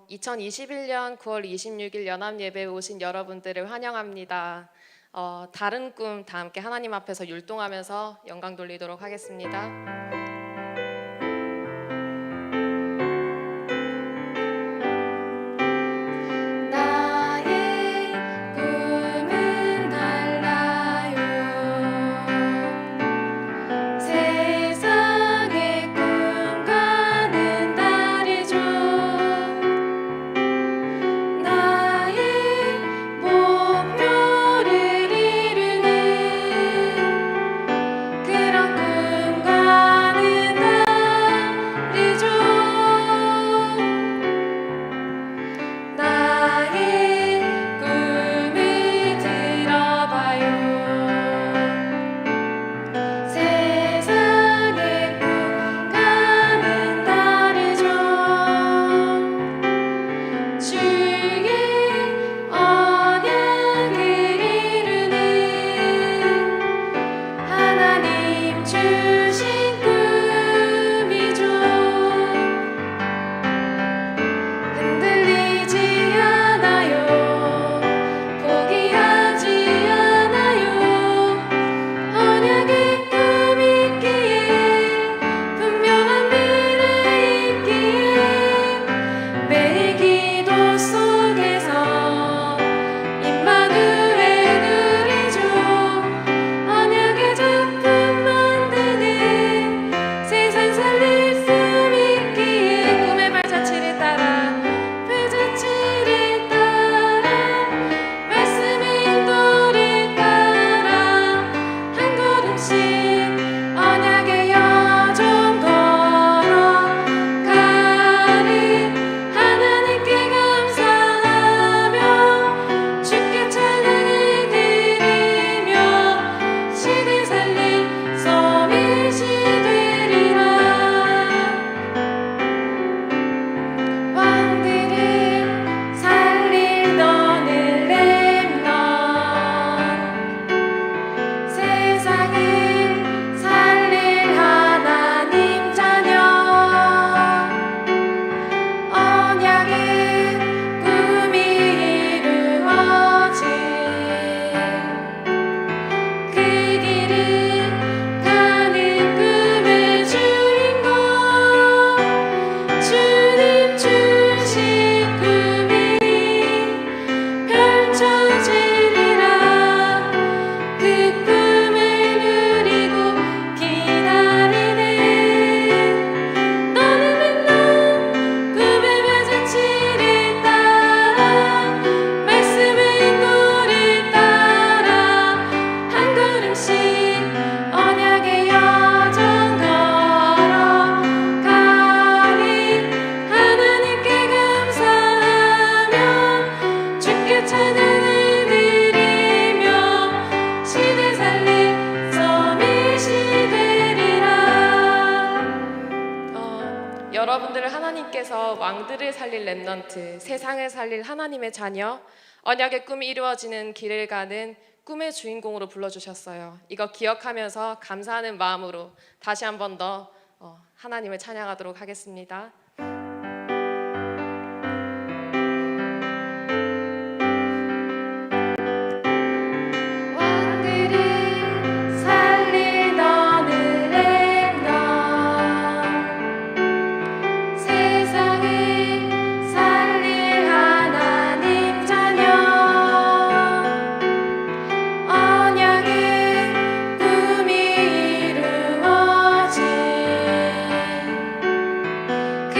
2021년 9월 26일 연합예배에 오신 여러분들을 환영합니다. 다른 꿈 다 함께 하나님 앞에서 율동하면서 영광 돌리도록 하겠습니다. 여러분들을 하나님께서 왕들을 살릴 렘넌트, 세상을 살릴 하나님의 자녀, 언약의 꿈이 이루어지는 길을 가는 꿈의 주인공으로 불러주셨어요. 이거 기억하면서 감사하는 마음으로 다시 한 번 더 하나님을 찬양하도록 하겠습니다. 그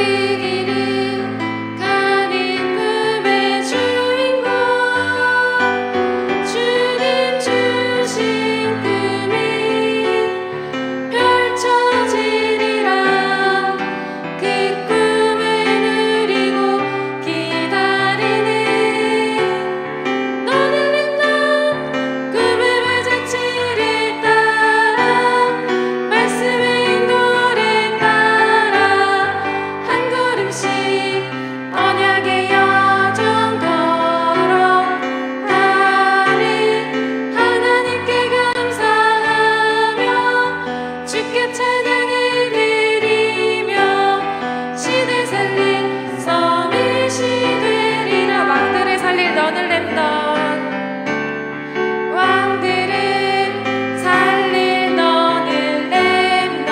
되리라. 왕들을 살릴 너는 렘넌트, 왕들을 살릴 너는 렘넌트,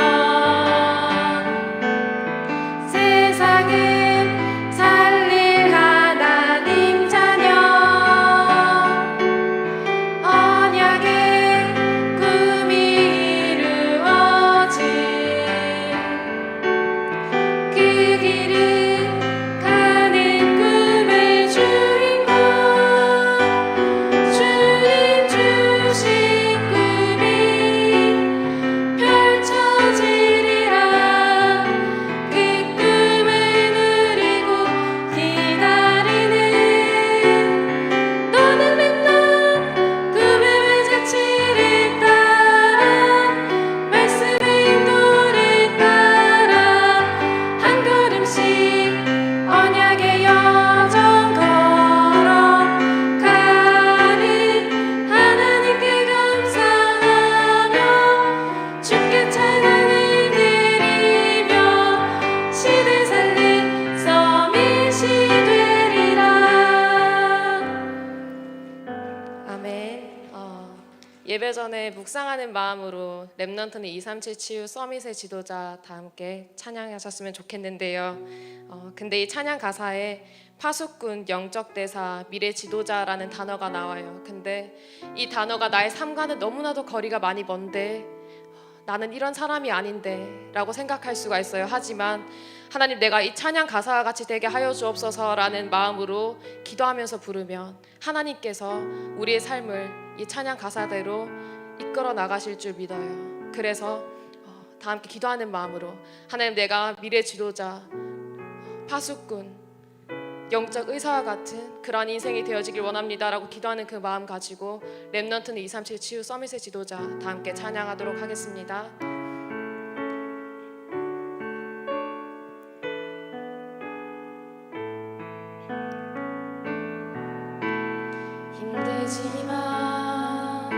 세상을 살릴 하나님 자녀, 언약의 꿈이 이루어진 그 길을 가는 꿈의 주인공, 주님 주신 꿈이 펼쳐지리라. 그 꿈을 누리고 기다리는 너는 렘넌트, 꿈의 외자치를 따라, 말씀의 인도를 따라 한 걸음씩 언약의 여정 걸어가는 하나님께 감사하며 주께 찬양을 드리며 시대 살릴 서밋이 되리라. 아멘. 예배 전에 묵상하는 마음으로 렘넌트는 237 치유 서밋의 지도자 다 함께 찬양하셨으면 좋겠는데요. 근데 이 찬양 가사에 파수꾼, 영적 대사, 미래 지도자라는 단어가 나와요. 근데 이 단어가 나의 삶과는 너무나도 거리가 많이 먼데 나는 이런 사람이 아닌데 라고 생각할 수가 있어요. 하지만 하나님, 내가 이 찬양 가사와 같이 되게 하여 주옵소서 라는 마음으로 기도하면서 부르면 하나님께서 우리의 삶을 이 찬양 가사대로 이끌어 나가실 줄 믿어요. 그래서 다 함께 기도하는 마음으로 하나님, 내가 미래 지도자, 파수꾼, 영적 의사와 같은 그러한 인생이 되어지길 원합니다 라고 기도하는 그 마음 가지고 렘넌트는 237 치유 서밋의 지도자 다 함께 찬양하도록 하겠습니다. 힘들지만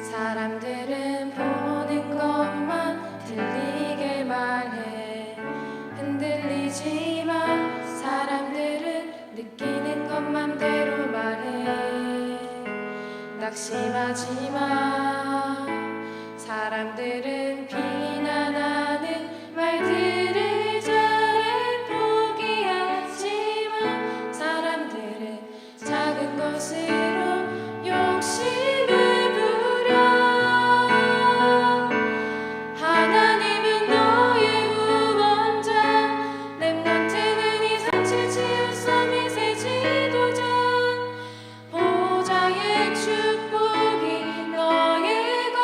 사람들은 보는 것만 들리게 말해. 흔들리지만 사람들은 느끼는 것 맘대로 말해. 낙심하지만 사람들은 비난하는 말들을 잘해. 포기하지만 사람들은 작은 것으로 욕심을 부려. 하나님은 너의 후원자, 렘넌트는 237 치유 서밋의 지도자. 보좌의 축복이 너의 것,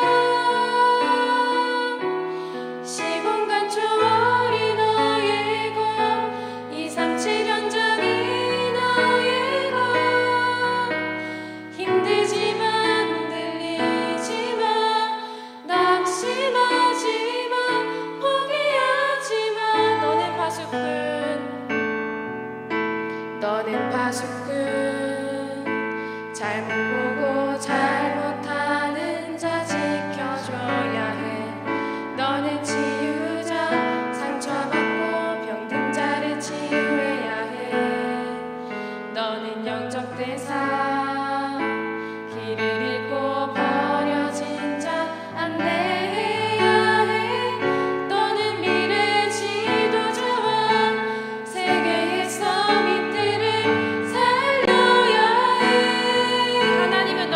시공간 초월이 너의 것, 237 현장이 너의 것. 힘들지만 흔들리지만 낙심하지만 포기하지만 너는 파수꾼, 너는 파수꾼. 잘못 보고 잘못하는 자 지켜줘야 해. 너는 치유자, 상처받고 병든 자를 치유해야 해. 너는 영적 대사, 길을 잃고 버려진 자 안내해야 해. 너는 미래 지도자와 세계의 서밋들을 살려야 해. 하나님은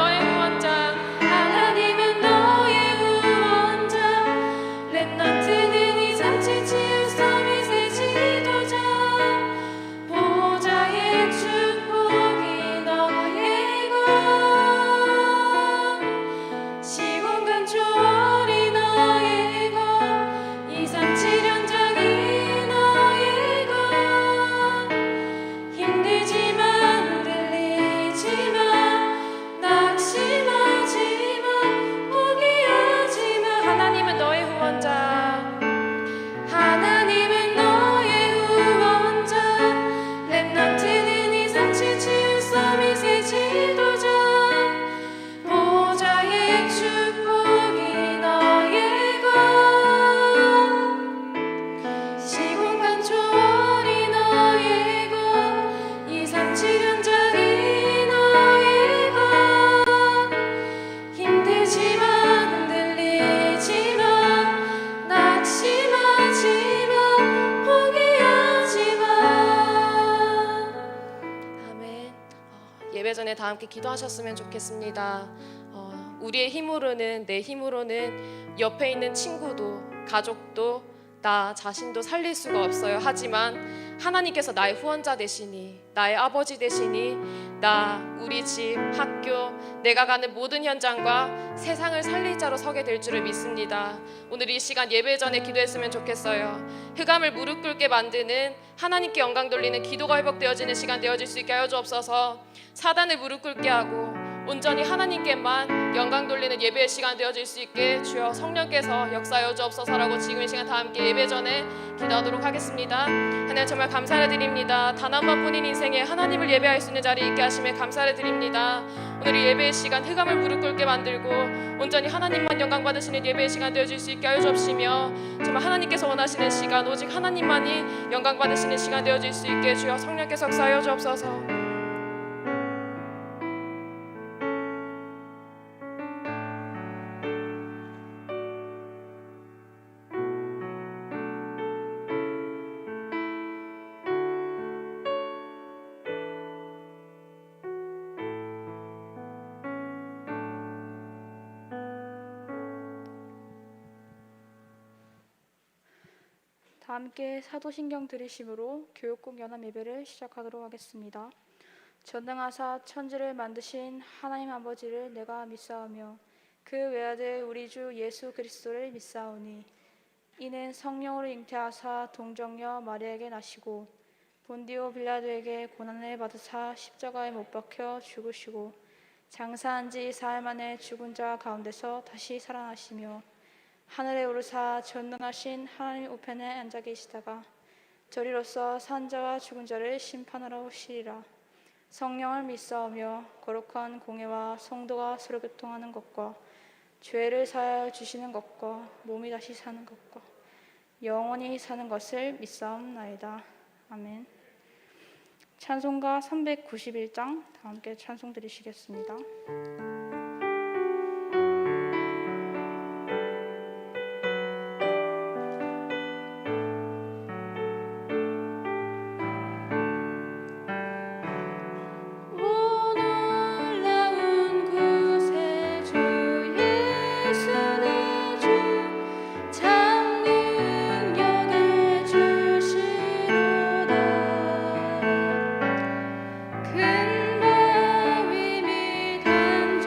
예배 전에 다 함께 기도하셨으면 좋겠습니다. 우리의 힘으로는, 내 힘으로는 옆에 있는 친구도 가족도 나 자신도 살릴 수가 없어요. 하지만 하나님께서 나의 후원자 되시니, 나의 아버지 되시니, 우리 집, 학교, 내가 가는 모든 현장과 세상을 살릴 자로 서게 될 줄을 믿습니다. 오늘 이 시간 예배 전에 기도했으면 좋겠어요. 흑암을 무릎 꿇게 만드는, 하나님께 영광 돌리는 기도가 회복되어지는 시간 되어질 수 있게 하여 주옵소서. 사단을 무릎 꿇게 하고 온전히 하나님께만 영광 돌리는 예배의 시간 되어질 수 있게 주여 성령께서 역사하여 주옵소서라고 지금 이 시간 다 함께 예배 전에 기도하도록 하겠습니다. 하나님 정말 감사를 드립니다. 단 한 번뿐인 인생에 하나님을 예배할 수 있는 자리에 있게 하심에 감사를 드립니다. 오늘 이 예배의 시간 흑암을 무릎 꿇게 만들고 온전히 하나님만 영광 받으시는 예배의 시간 되어질 수 있게 하여 주옵시며, 정말 하나님께서 원하시는 시간, 오직 하나님만이 영광 받으시는 시간 되어질 수 있게 주여 성령께서 역사하여 주옵소서. 다 함께 사도신경 들으심으로 교육국 연합 예배를 시작하도록 하겠습니다. 전능하사 천지를 만드신 하나님 아버지를 내가 믿사오며 그 외아들 우리 주 예수 그리스도를 믿사오니, 이는 성령으로 잉태하사 동정녀 마리아에게 나시고 본디오 빌라도에게 고난을 받으사 십자가에 못 박혀 죽으시고 장사한 지 사흘 만에 죽은 자 가운데서 다시 살아나시며 하늘에 오르사 전능하신 하나님 우편에 앉아 계시다가 저리로서 산 자와 죽은 자를 심판하러 오시리라. 성령을 믿사오며 거룩한 공예와 성도가 서로 교통하는 것과 죄를 사하여 주시는 것과 몸이 다시 사는 것과 영원히 사는 것을 믿사옵나이다. 아멘. 찬송가 391장 다 함께 찬송 드리시겠습니다. 큰 바위 밑 한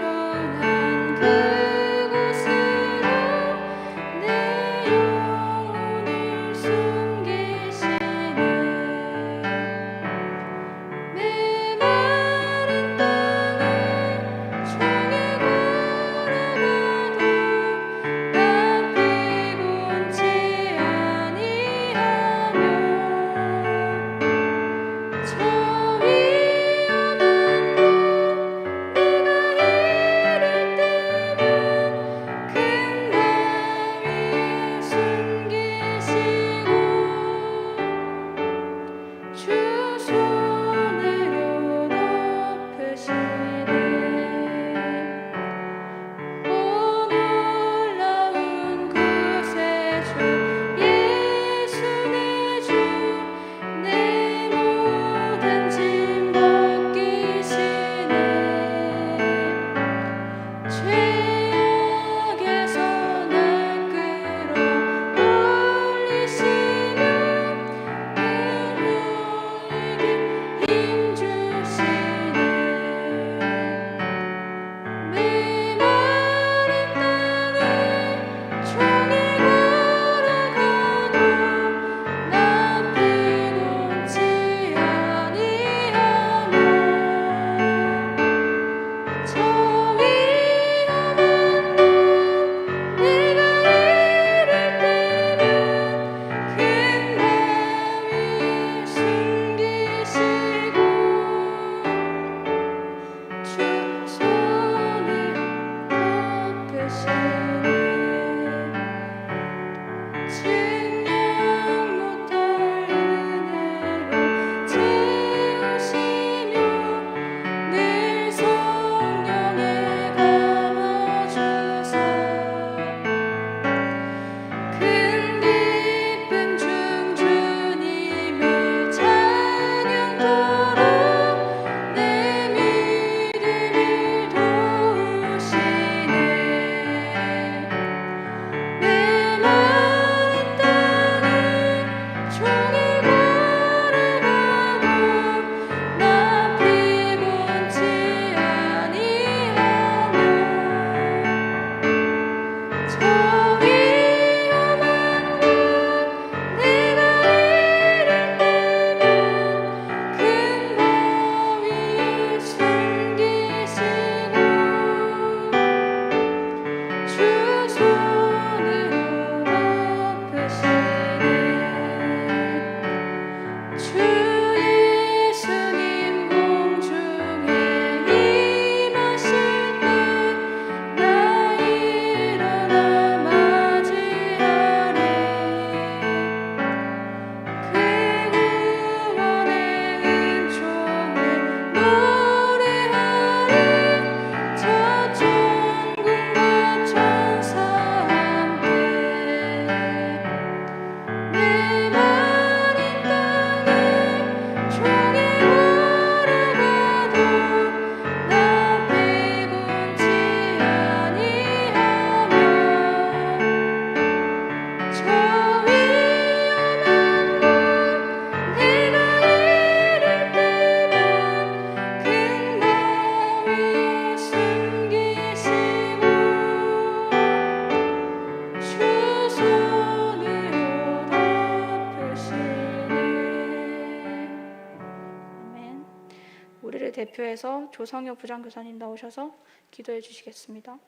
우리를 대표해서 조성혁 부장교사님 나오셔서 기도해 주시겠습니다.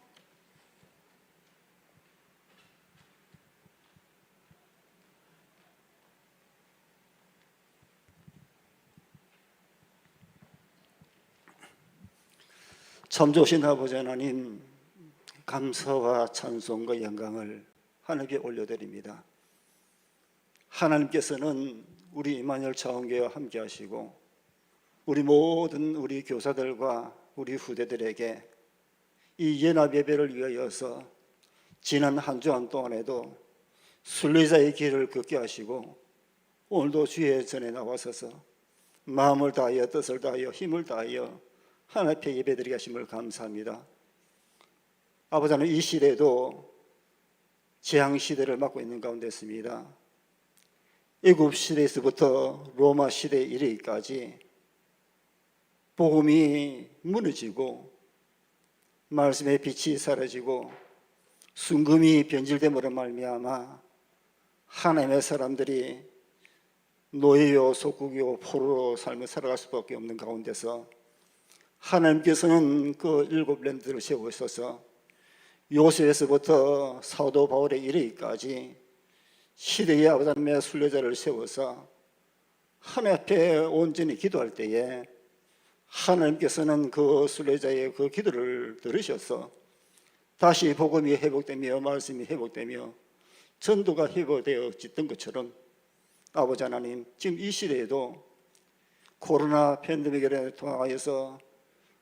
참 좋으신 아버지 하나님, 감사와 찬송과 영광을 하나님께 올려드립니다. 하나님께서는 우리 이마누엘 차원교회와 함께 하시고 우리 모든 우리 교사들과 우리 후대들에게 이 연합 예배를 위하여서 지난 한 주간 동안에도 순례자의 길을 걷게 하시고 오늘도 주의 전에 나와서서 마음을 다하여 뜻을 다하여 힘을 다하여 하나님 앞에 예배드리게 하심을 감사합니다. 아버지 하나님, 이 시대도 재앙시대를 맞고 있는 가운데 있습니다. 애굽 시대에서부터 로마 시대에 이르기까지 복음이 무너지고 말씀의 빛이 사라지고 순금이 변질됨으로 말미암아 하나님의 사람들이 노예요 속국이요 포로로 삶을 살아갈 수밖에 없는 가운데서 하나님께서는 그 7 렘넌트를 세우셔서 요셉에서부터 사도 바울에 이르기까지 시대의 아버지 하나님의 순례자를 세워서 하나님 앞에 온전히 기도할 때에 하나님께서는 그 순례자의 그 기도를 들으셔서 다시 복음이 회복되며 말씀이 회복되며 전도가 회복되어졌던 것처럼 아버지 하나님, 지금 이 시대에도 코로나 팬데믹을 통하여서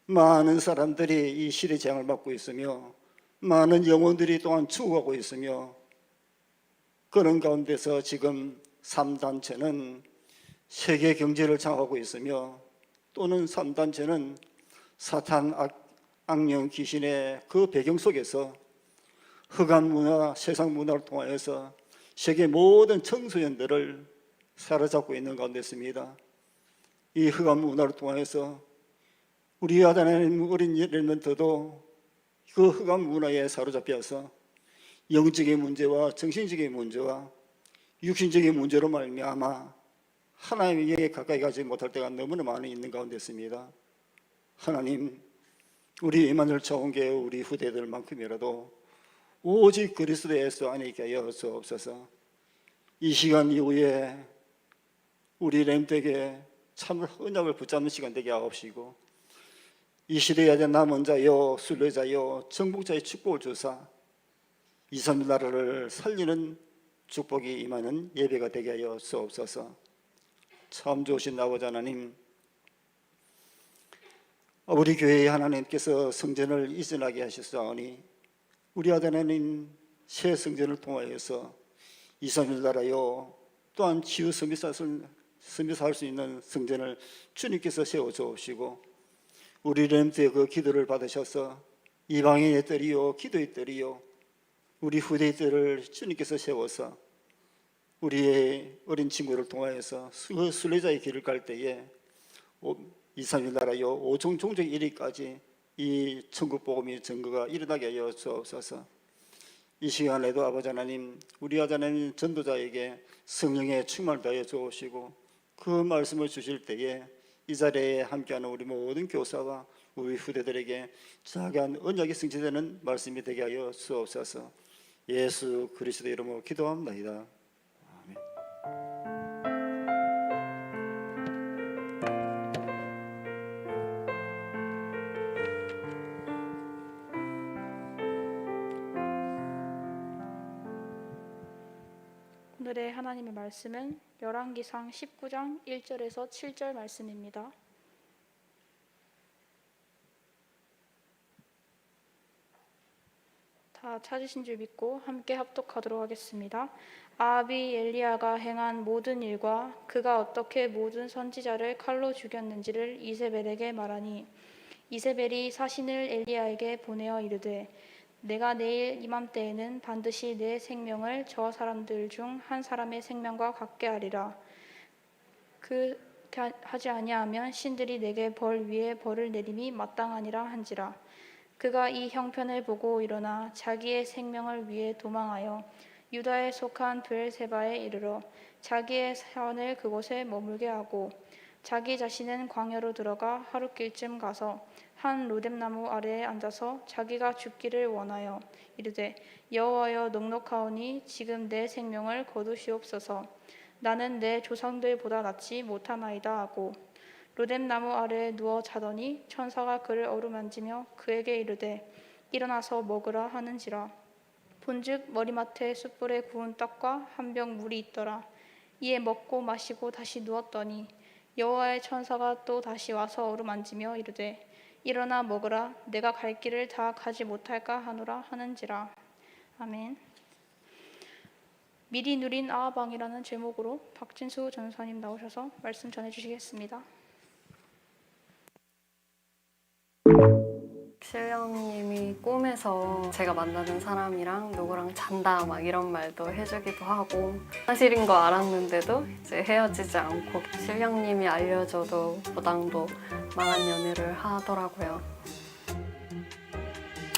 많은 사람들이 이 시대 재앙을 받고 있으며 많은 영혼들이 또한 죽어가고 있으며 그런 가운데서 지금 3단체는 세계 경제를 장악하고 있으며 또는 3단체는 사탄 악령 귀신의 그 배경 속에서 흑암 문화, 세상 문화를 통하여서 세계 모든 청소년들을 사로잡고 있는 가운데 있습니다. 이 흑암 문화를 통하여서 우리 하나님 어린 렘넌트도 그 흑암 문화에 사로잡혀서 영적인 문제와 정신적인 문제와 육신적인 문제로 말미암아 하나님에게 가까이 가지 못할 때가 너무나 많이 있는 가운데 있습니다. 하나님, 우리 이마누엘 차원교회 우리 후대들만큼이라도 오직 그리스도 예수 안에 있게 하여 주옵소서. 이 시간 이후에 우리 렘들에게 참 언약을 붙잡는 시간 되게 하옵시고 이 시대에 남은 자요 순례자요 정복자의 축복을 주사 2, 3일 나라를 살리는 축복이 임하는 예배가 되게 하여 주옵소서. 참 좋으신 아버지 하나님, 우리 교회의 하나님께서 성전을 이전하게 하셨사오니 우리 아들 하나님 새 성전을 통하여서 2, 3일 나라요 또한 치유 선교사할 수 있는 성전을 주님께서 세워주옵시고 우리 렘트의 그 기도를 받으셔서 이방인의 뜰이요 기도의 뜰이요 우리 후대의 뜰을 주님께서 세워서 우리의 어린 친구를 통하여서 순례자의 길을 갈 때에 2, 3일 나라요 오종 종족 1위까지 이 천국 복음의 증거가 일어나게 하여 주옵소서. 이 시간에도 아버지 하나님, 우리 아버지 하나님 전도자에게 성령의 충만을 다하여 주옵시고 그 말씀을 주실 때에 이 자리에 함께하는 우리 모든 교사와 우리 후대들에게 자기한 언약이 성취되는 말씀이 되게 하여 주옵소서. 예수 그리스도 이름으로 기도합니다. 아멘. 오늘의 하나님의 말씀은 열왕기상 19장 1절에서 7절 말씀입니다. 다 찾으신 줄 믿고 함께 합독하도록 하겠습니다. 아합이 엘리야가 행한 모든 일과 그가 어떻게 모든 선지자를 칼로 죽였는지를 이세벨에게 말하니 이세벨이 사신을 엘리야에게 보내어 이르되 내가 내일 이맘때에는 반드시 내 생명을 저 사람들 중 한 사람의 생명과 같게 하리라. 그 하지 아니하면 신들이 내게 벌 위에 벌을 내림이 마땅하니라 한지라. 그가 이 형편을 보고 일어나 자기의 생명을 위해 도망하여 유다에 속한 브엘세바에 이르러 자기의 사원을 그곳에 머물게 하고 자기 자신은 광야로 들어가 하룻길쯤 가서 한 로뎀나무 아래에 앉아서 자기가 죽기를 원하여 이르되 여호와여 넉넉하오니 지금 내 생명을 거두시옵소서. 나는 내 조상들보다 낫지 못하나이다 하고 로뎀나무 아래에 누워 자더니 천사가 그를 어루만지며 그에게 이르되 일어나서 먹으라 하는지라. 본즉 머리맡에 숯불에 구운 떡과 한 병 물이 있더라. 이에 먹고 마시고 다시 누웠더니 여호와의 천사가 또 다시 와서 어루만지며 이르되 일어나 먹으라. 내가 갈 길을 다 가지 못할까 하노라 하는지라. 아멘. 미리 누린 아하방이라는 제목으로 박진수 전사님 나오셔서 말씀 전해주시겠습니다. 신령님이 꿈에서 제가 만나는 사람이랑 누구랑 잔다 막 이런 말도 해주기도 하고 사실인 거 알았는데도 이제 헤어지지 않고 신령님이 알려줘도 무당도 망한 연애를 하더라고요.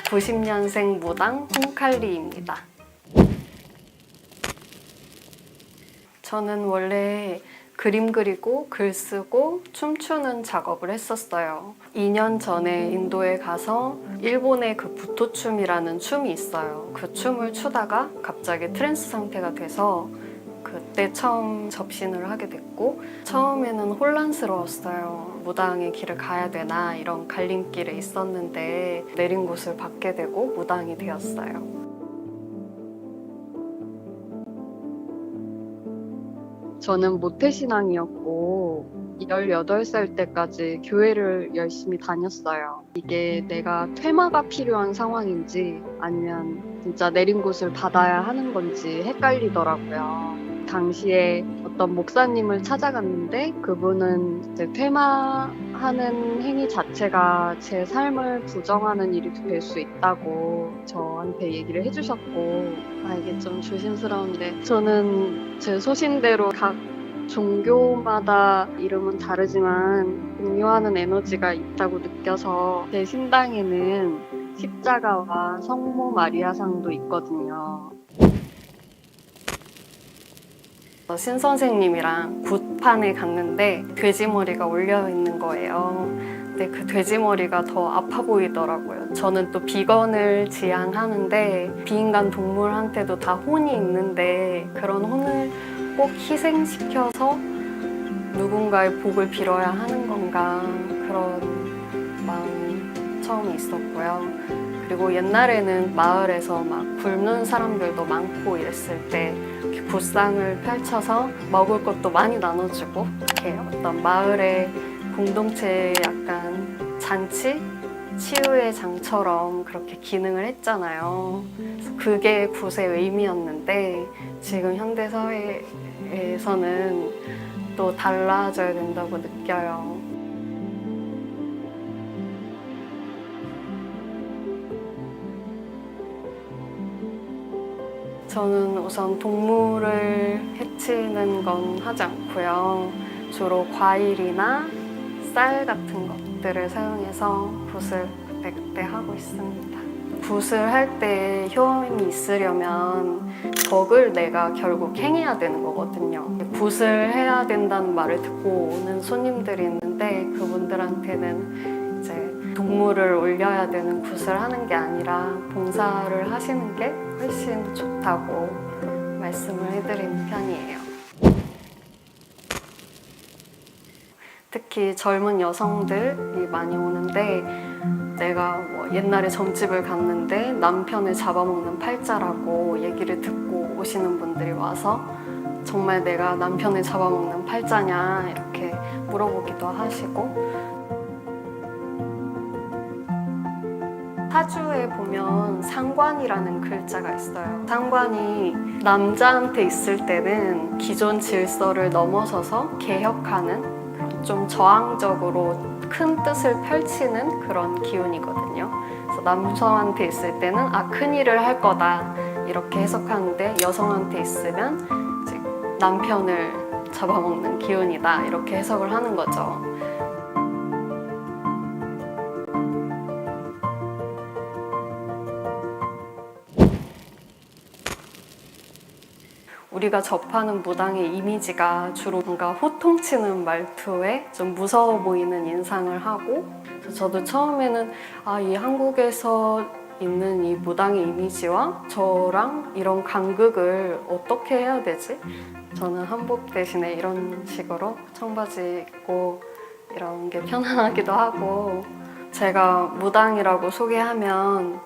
90년생 무당 홍칼리입니다. 저는 원래 그림 그리고 글 쓰고 춤추는 작업을 했었어요. 2년 전에 인도에 가서 일본의 그 부토춤이라는 춤이 있어요. 그 춤을 추다가 갑자기 트랜스 상태가 돼서 그때 처음 접신을 하게 됐고 처음에는 혼란스러웠어요. 무당의 길을 가야 되나 이런 갈림길에 있었는데 내린 곳을 받게 되고 무당이 되었어요. 저는 모태신앙이었고 18살 때까지 교회를 열심히 다녔어요. 이게 내가 퇴마가 필요한 상황인지 아니면 진짜 내린 곳을 받아야 하는 건지 헷갈리더라고요. 당시에 어떤 목사님을 찾아갔는데 그분은 이제 퇴마하는 행위 자체가 제 삶을 부정하는 일이 될 수 있다고 저한테 얘기를 해주셨고 이게 좀 조심스러운데 저는 제 소신대로 각 종교마다 이름은 다르지만 공유하는 에너지가 있다고 느껴서 제 신당에는 십자가와 성모 마리아상도 있거든요. 신 선생님이랑 굿판에 갔는데 돼지머리가 올려 있는 거예요. 근데 그 돼지머리가 더 아파 보이더라고요. 저는 또 비건을 지향하는데 비인간 동물한테도 다 혼이 있는데 그런 혼을 꼭 희생시켜서 누군가의 복을 빌어야 하는 건가 그런 마음이 처음 있었고요. 그리고 옛날에는 마을에서 막 굶는 사람들도 많고 이랬을 때 이렇게 굿상을 펼쳐서 먹을 것도 많이 나눠주고 이렇게 어떤 마을의 공동체의 약간 잔치? 치유의 장처럼 그렇게 기능을 했잖아요. 그래서 그게 굿의 의미였는데 지금 현대사회에서는 또 달라져야 된다고 느껴요. 저는 우선 동물을 해치는 건 하지 않고요. 주로 과일이나 쌀 같은 것들을 사용해서 붓을 그때그때 하고 있습니다. 붓을 할 때 효험이 있으려면 덕을 내가 결국 행해야 되는 거거든요. 붓을 해야 된다는 말을 듣고 오는 손님들이 있는데 그분들한테는 이제 동물을 올려야 되는 굿을 하는 게 아니라 봉사를 하시는 게 훨씬 좋다고 말씀을 해드리는 편이에요. 특히 젊은 여성들이 많이 오는데 내가 뭐 옛날에 점집을 갔는데 남편을 잡아먹는 팔자라고 얘기를 듣고 오시는 분들이 와서 정말 내가 남편을 잡아먹는 팔자냐 이렇게 물어보기도 하시고 사주에 보면 상관이라는 글자가 있어요. 상관이 남자한테 있을 때는 기존 질서를 넘어서서 개혁하는 그런 좀 저항적으로 큰 뜻을 펼치는 그런 기운이거든요. 그래서 남성한테 있을 때는 큰 일을 할 거다 이렇게 해석하는데 여성한테 있으면 이제 남편을 잡아먹는 기운이다 이렇게 해석을 하는 거죠. 우리가 접하는 무당의 이미지가 주로 뭔가 호통치는 말투에 좀 무서워 보이는 인상을 하고, 그래서 저도 처음에는 이 한국에서 있는 이 무당의 이미지와 저랑 이런 간극을 어떻게 해야 되지? 저는 한복 대신에 이런 식으로 청바지 입고 이런 게 편안하기도 하고, 제가 무당이라고 소개하면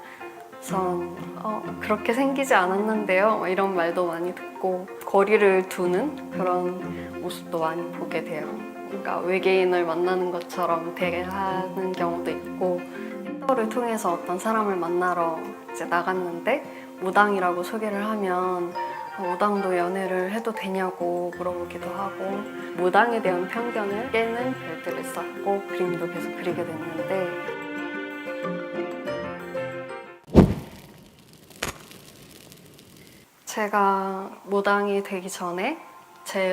그렇게 생기지 않았는데요, 이런 말도 많이 듣고 거리를 두는 그런 모습도 많이 보게 돼요. 그러니까 외계인을 만나는 것처럼 대하는 경우도 있고, 를 통해서 어떤 사람을 만나러 이제 나갔는데 무당이라고 소개를 하면 무당도 연애를 해도 되냐고 물어보기도 하고, 무당에 대한 편견을 깨는 글들을 썼고 그림도 계속 그리게 됐는데, 제가 무당이 되기 전에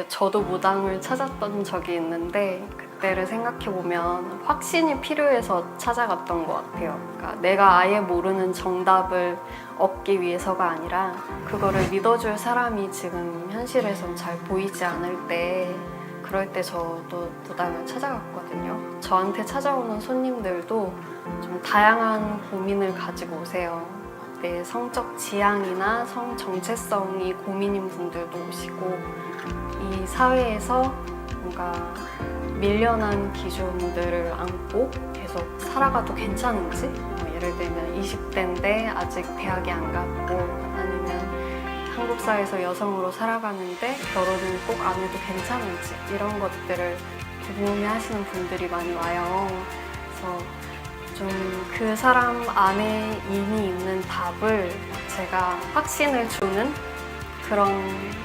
저도 무당을 찾았던 적이 있는데, 그때를 생각해보면 확신이 필요해서 찾아갔던 것 같아요. 그러니까 내가 아예 모르는 정답을 얻기 위해서가 아니라 그거를 믿어줄 사람이 지금 현실에선 잘 보이지 않을 때, 그럴 때 저도 무당을 찾아갔거든요. 저한테 찾아오는 손님들도 좀 다양한 고민을 가지고 오세요. 내 성적 지향이나 성 정체성이 고민인 분들도 오시고, 이 사회에서 뭔가 밀려난 기준들을 안고 계속 살아가도 괜찮은지, 예를 들면 20대인데 아직 대학에 안 갔고, 아니면 한국 사회에서 여성으로 살아가는데 결혼은 꼭 안 해도 괜찮은지, 이런 것들을 궁금해하시는 분들이 많이 와요. 그래서 좀 그 사람 안에 이미 있는 답을 제가 확신을 주는 그런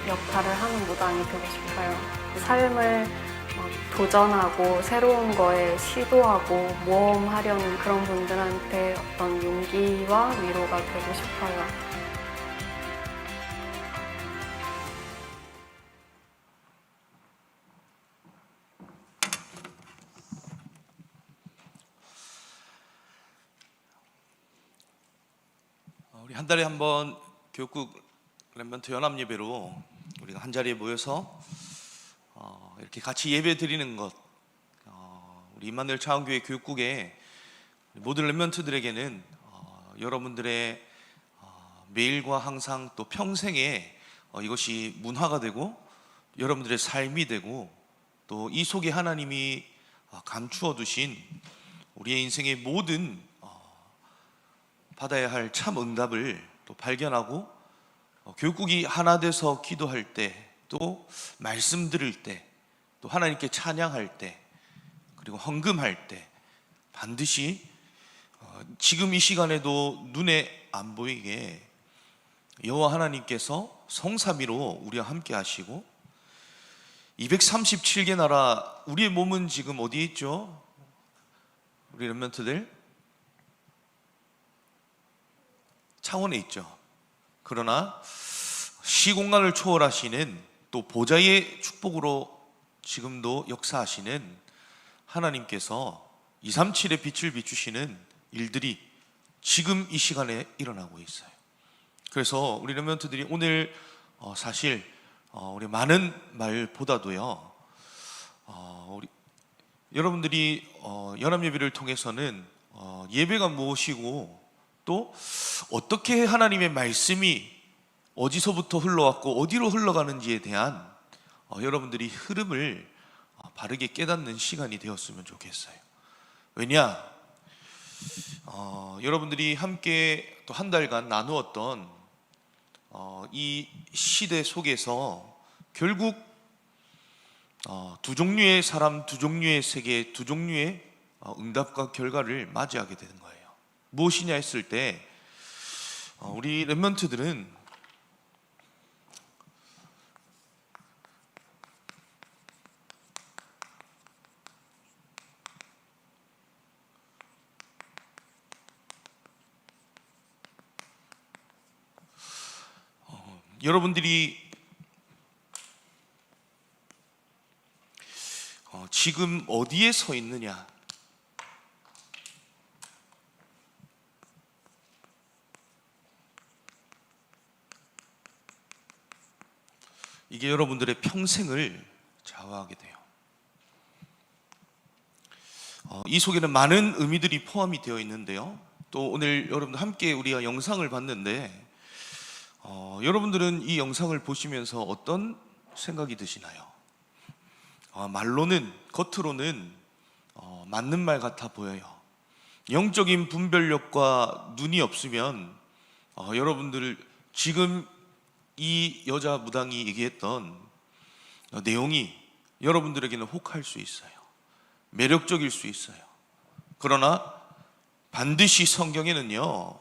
역할을 하는 무당이 되고 싶어요. 삶을 도전하고 새로운 거에 시도하고 모험하려는 그런 분들한테 어떤 용기와 위로가 되고 싶어요. 우리 한 달에 한 번 교육국 렘넌트 연합 예배로 우리가 한 자리에 모여서 이렇게 같이 예배 드리는 것, 우리 임마누엘 차원교회 교육국의 모든 렘넌트들에게는 여러분들의 매일과 항상 또 평생에 이것이 문화가 되고 여러분들의 삶이 되고, 또 이 속에 하나님이 감추어 두신 우리의 인생의 모든 받아야 할 참 응답을 또 발견하고, 교육국이 하나 돼서 기도할 때, 또 말씀 들을 때, 또 하나님께 찬양할 때, 그리고 헌금할 때 반드시 지금 이 시간에도 눈에 안 보이게 여호와 하나님께서 성삼위로 우리와 함께 하시고, 237개 나라, 우리의 몸은 지금 어디에 있죠? 우리 렘넌트들 창원에 있죠. 그러나 시공간을 초월하시는 또 보좌의 축복으로 지금도 역사하시는 하나님께서 237의 빛을 비추시는 일들이 지금 이 시간에 일어나고 있어요. 그래서 우리 렘넌트들이 오늘 사실 우리 많은 말보다도요, 우리 여러분들이 연합예배를 통해서는 예배가 무엇이고, 또 어떻게 하나님의 말씀이 어디서부터 흘러왔고 어디로 흘러가는지에 대한 여러분들이 흐름을 바르게 깨닫는 시간이 되었으면 좋겠어요. 왜냐? 여러분들이 함께 또 한 달간 나누었던 이 시대 속에서 결국 두 종류의 사람, 두 종류의 세계, 두 종류의 응답과 결과를 맞이하게 되는 거예요. 무엇이냐 했을 때, 우리 렘넌트들은 여러분들이 지금 어디에 서 있느냐, 이게 여러분들의 평생을 좌우하게 돼요. 이 속에는 많은 의미들이 포함이 되어 있는데요. 또 오늘 여러분들 함께 우리가 영상을 봤는데 여러분들은 이 영상을 보시면서 어떤 생각이 드시나요? 말로는, 겉으로는 맞는 말 같아 보여요. 영적인 분별력과 눈이 없으면 여러분들 지금 이 여자 무당이 얘기했던 내용이 여러분들에게는 혹할 수 있어요. 매력적일 수 있어요. 그러나 반드시 성경에는요,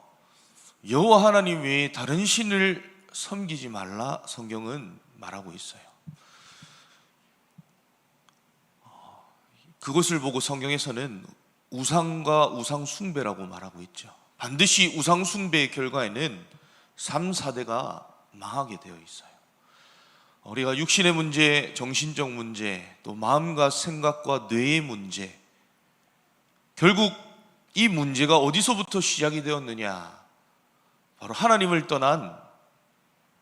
여호와 하나님 외에 다른 신을 섬기지 말라 성경은 말하고 있어요. 그것을 보고 성경에서는 우상과 우상 숭배라고 말하고 있죠. 반드시 우상 숭배의 결과에는 3, 4대가 망하게 되어 있어요. 우리가 육신의 문제, 정신적 문제, 또 마음과 생각과 뇌의 문제, 결국 이 문제가 어디서부터 시작이 되었느냐? 바로 하나님을 떠난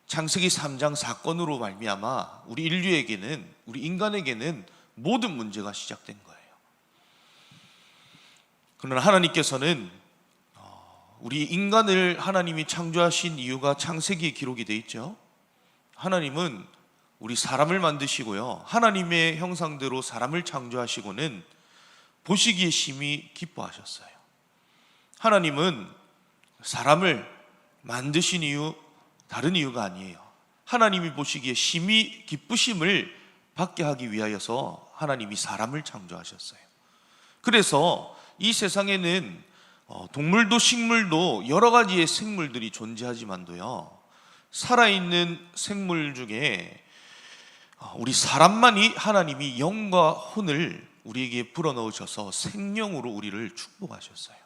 창세기 3장 사건으로 말미암아 우리 인류에게는, 우리 인간에게는 모든 문제가 시작된 거예요. 그러나 하나님께서는 우리 인간을 하나님이 창조하신 이유가 창세기에 기록이 되어 있죠. 하나님은 우리 사람을 만드시고요, 하나님의 형상대로 사람을 창조하시고는 보시기에 심히 기뻐하셨어요. 하나님은 사람을 만드신 이유 다른 이유가 아니에요. 하나님이 보시기에 심히 기쁘심을 받게 하기 위하여서 하나님이 사람을 창조하셨어요. 그래서 이 세상에는 동물도 식물도 여러 가지의 생물들이 존재하지만도요, 살아있는 생물 중에 우리 사람만이 하나님이 영과 혼을 우리에게 불어넣으셔서 생명으로 우리를 축복하셨어요.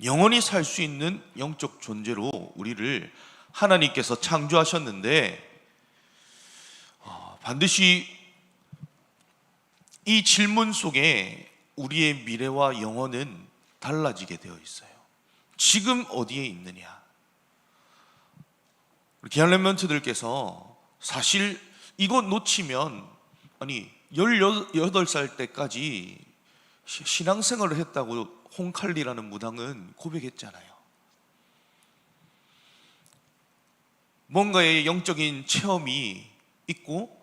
영원히 살 수 있는 영적 존재로 우리를 하나님께서 창조하셨는데, 반드시 이 질문 속에 우리의 미래와 영혼은 달라지게 되어 있어요. 지금 어디에 있느냐? 귀한 렘넌트들께서 사실 이거 놓치면, 아니 18살 때까지 신앙생활을 했다고 홍칼리라는 무당은 고백했잖아요. 뭔가의 영적인 체험이 있고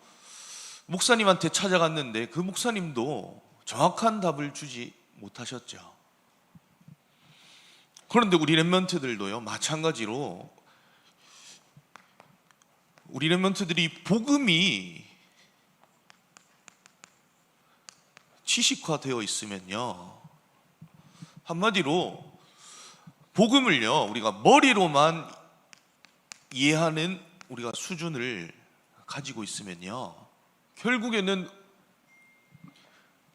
목사님한테 찾아갔는데 그 목사님도 정확한 답을 주지 못하셨죠. 그런데 우리 렘넌트들도요, 마찬가지로 우리 렘넌트들이 복음이 지식화되어 있으면요, 한마디로 복음을요, 우리가 머리로만 이해하는 우리가 수준을 가지고 있으면요, 결국에는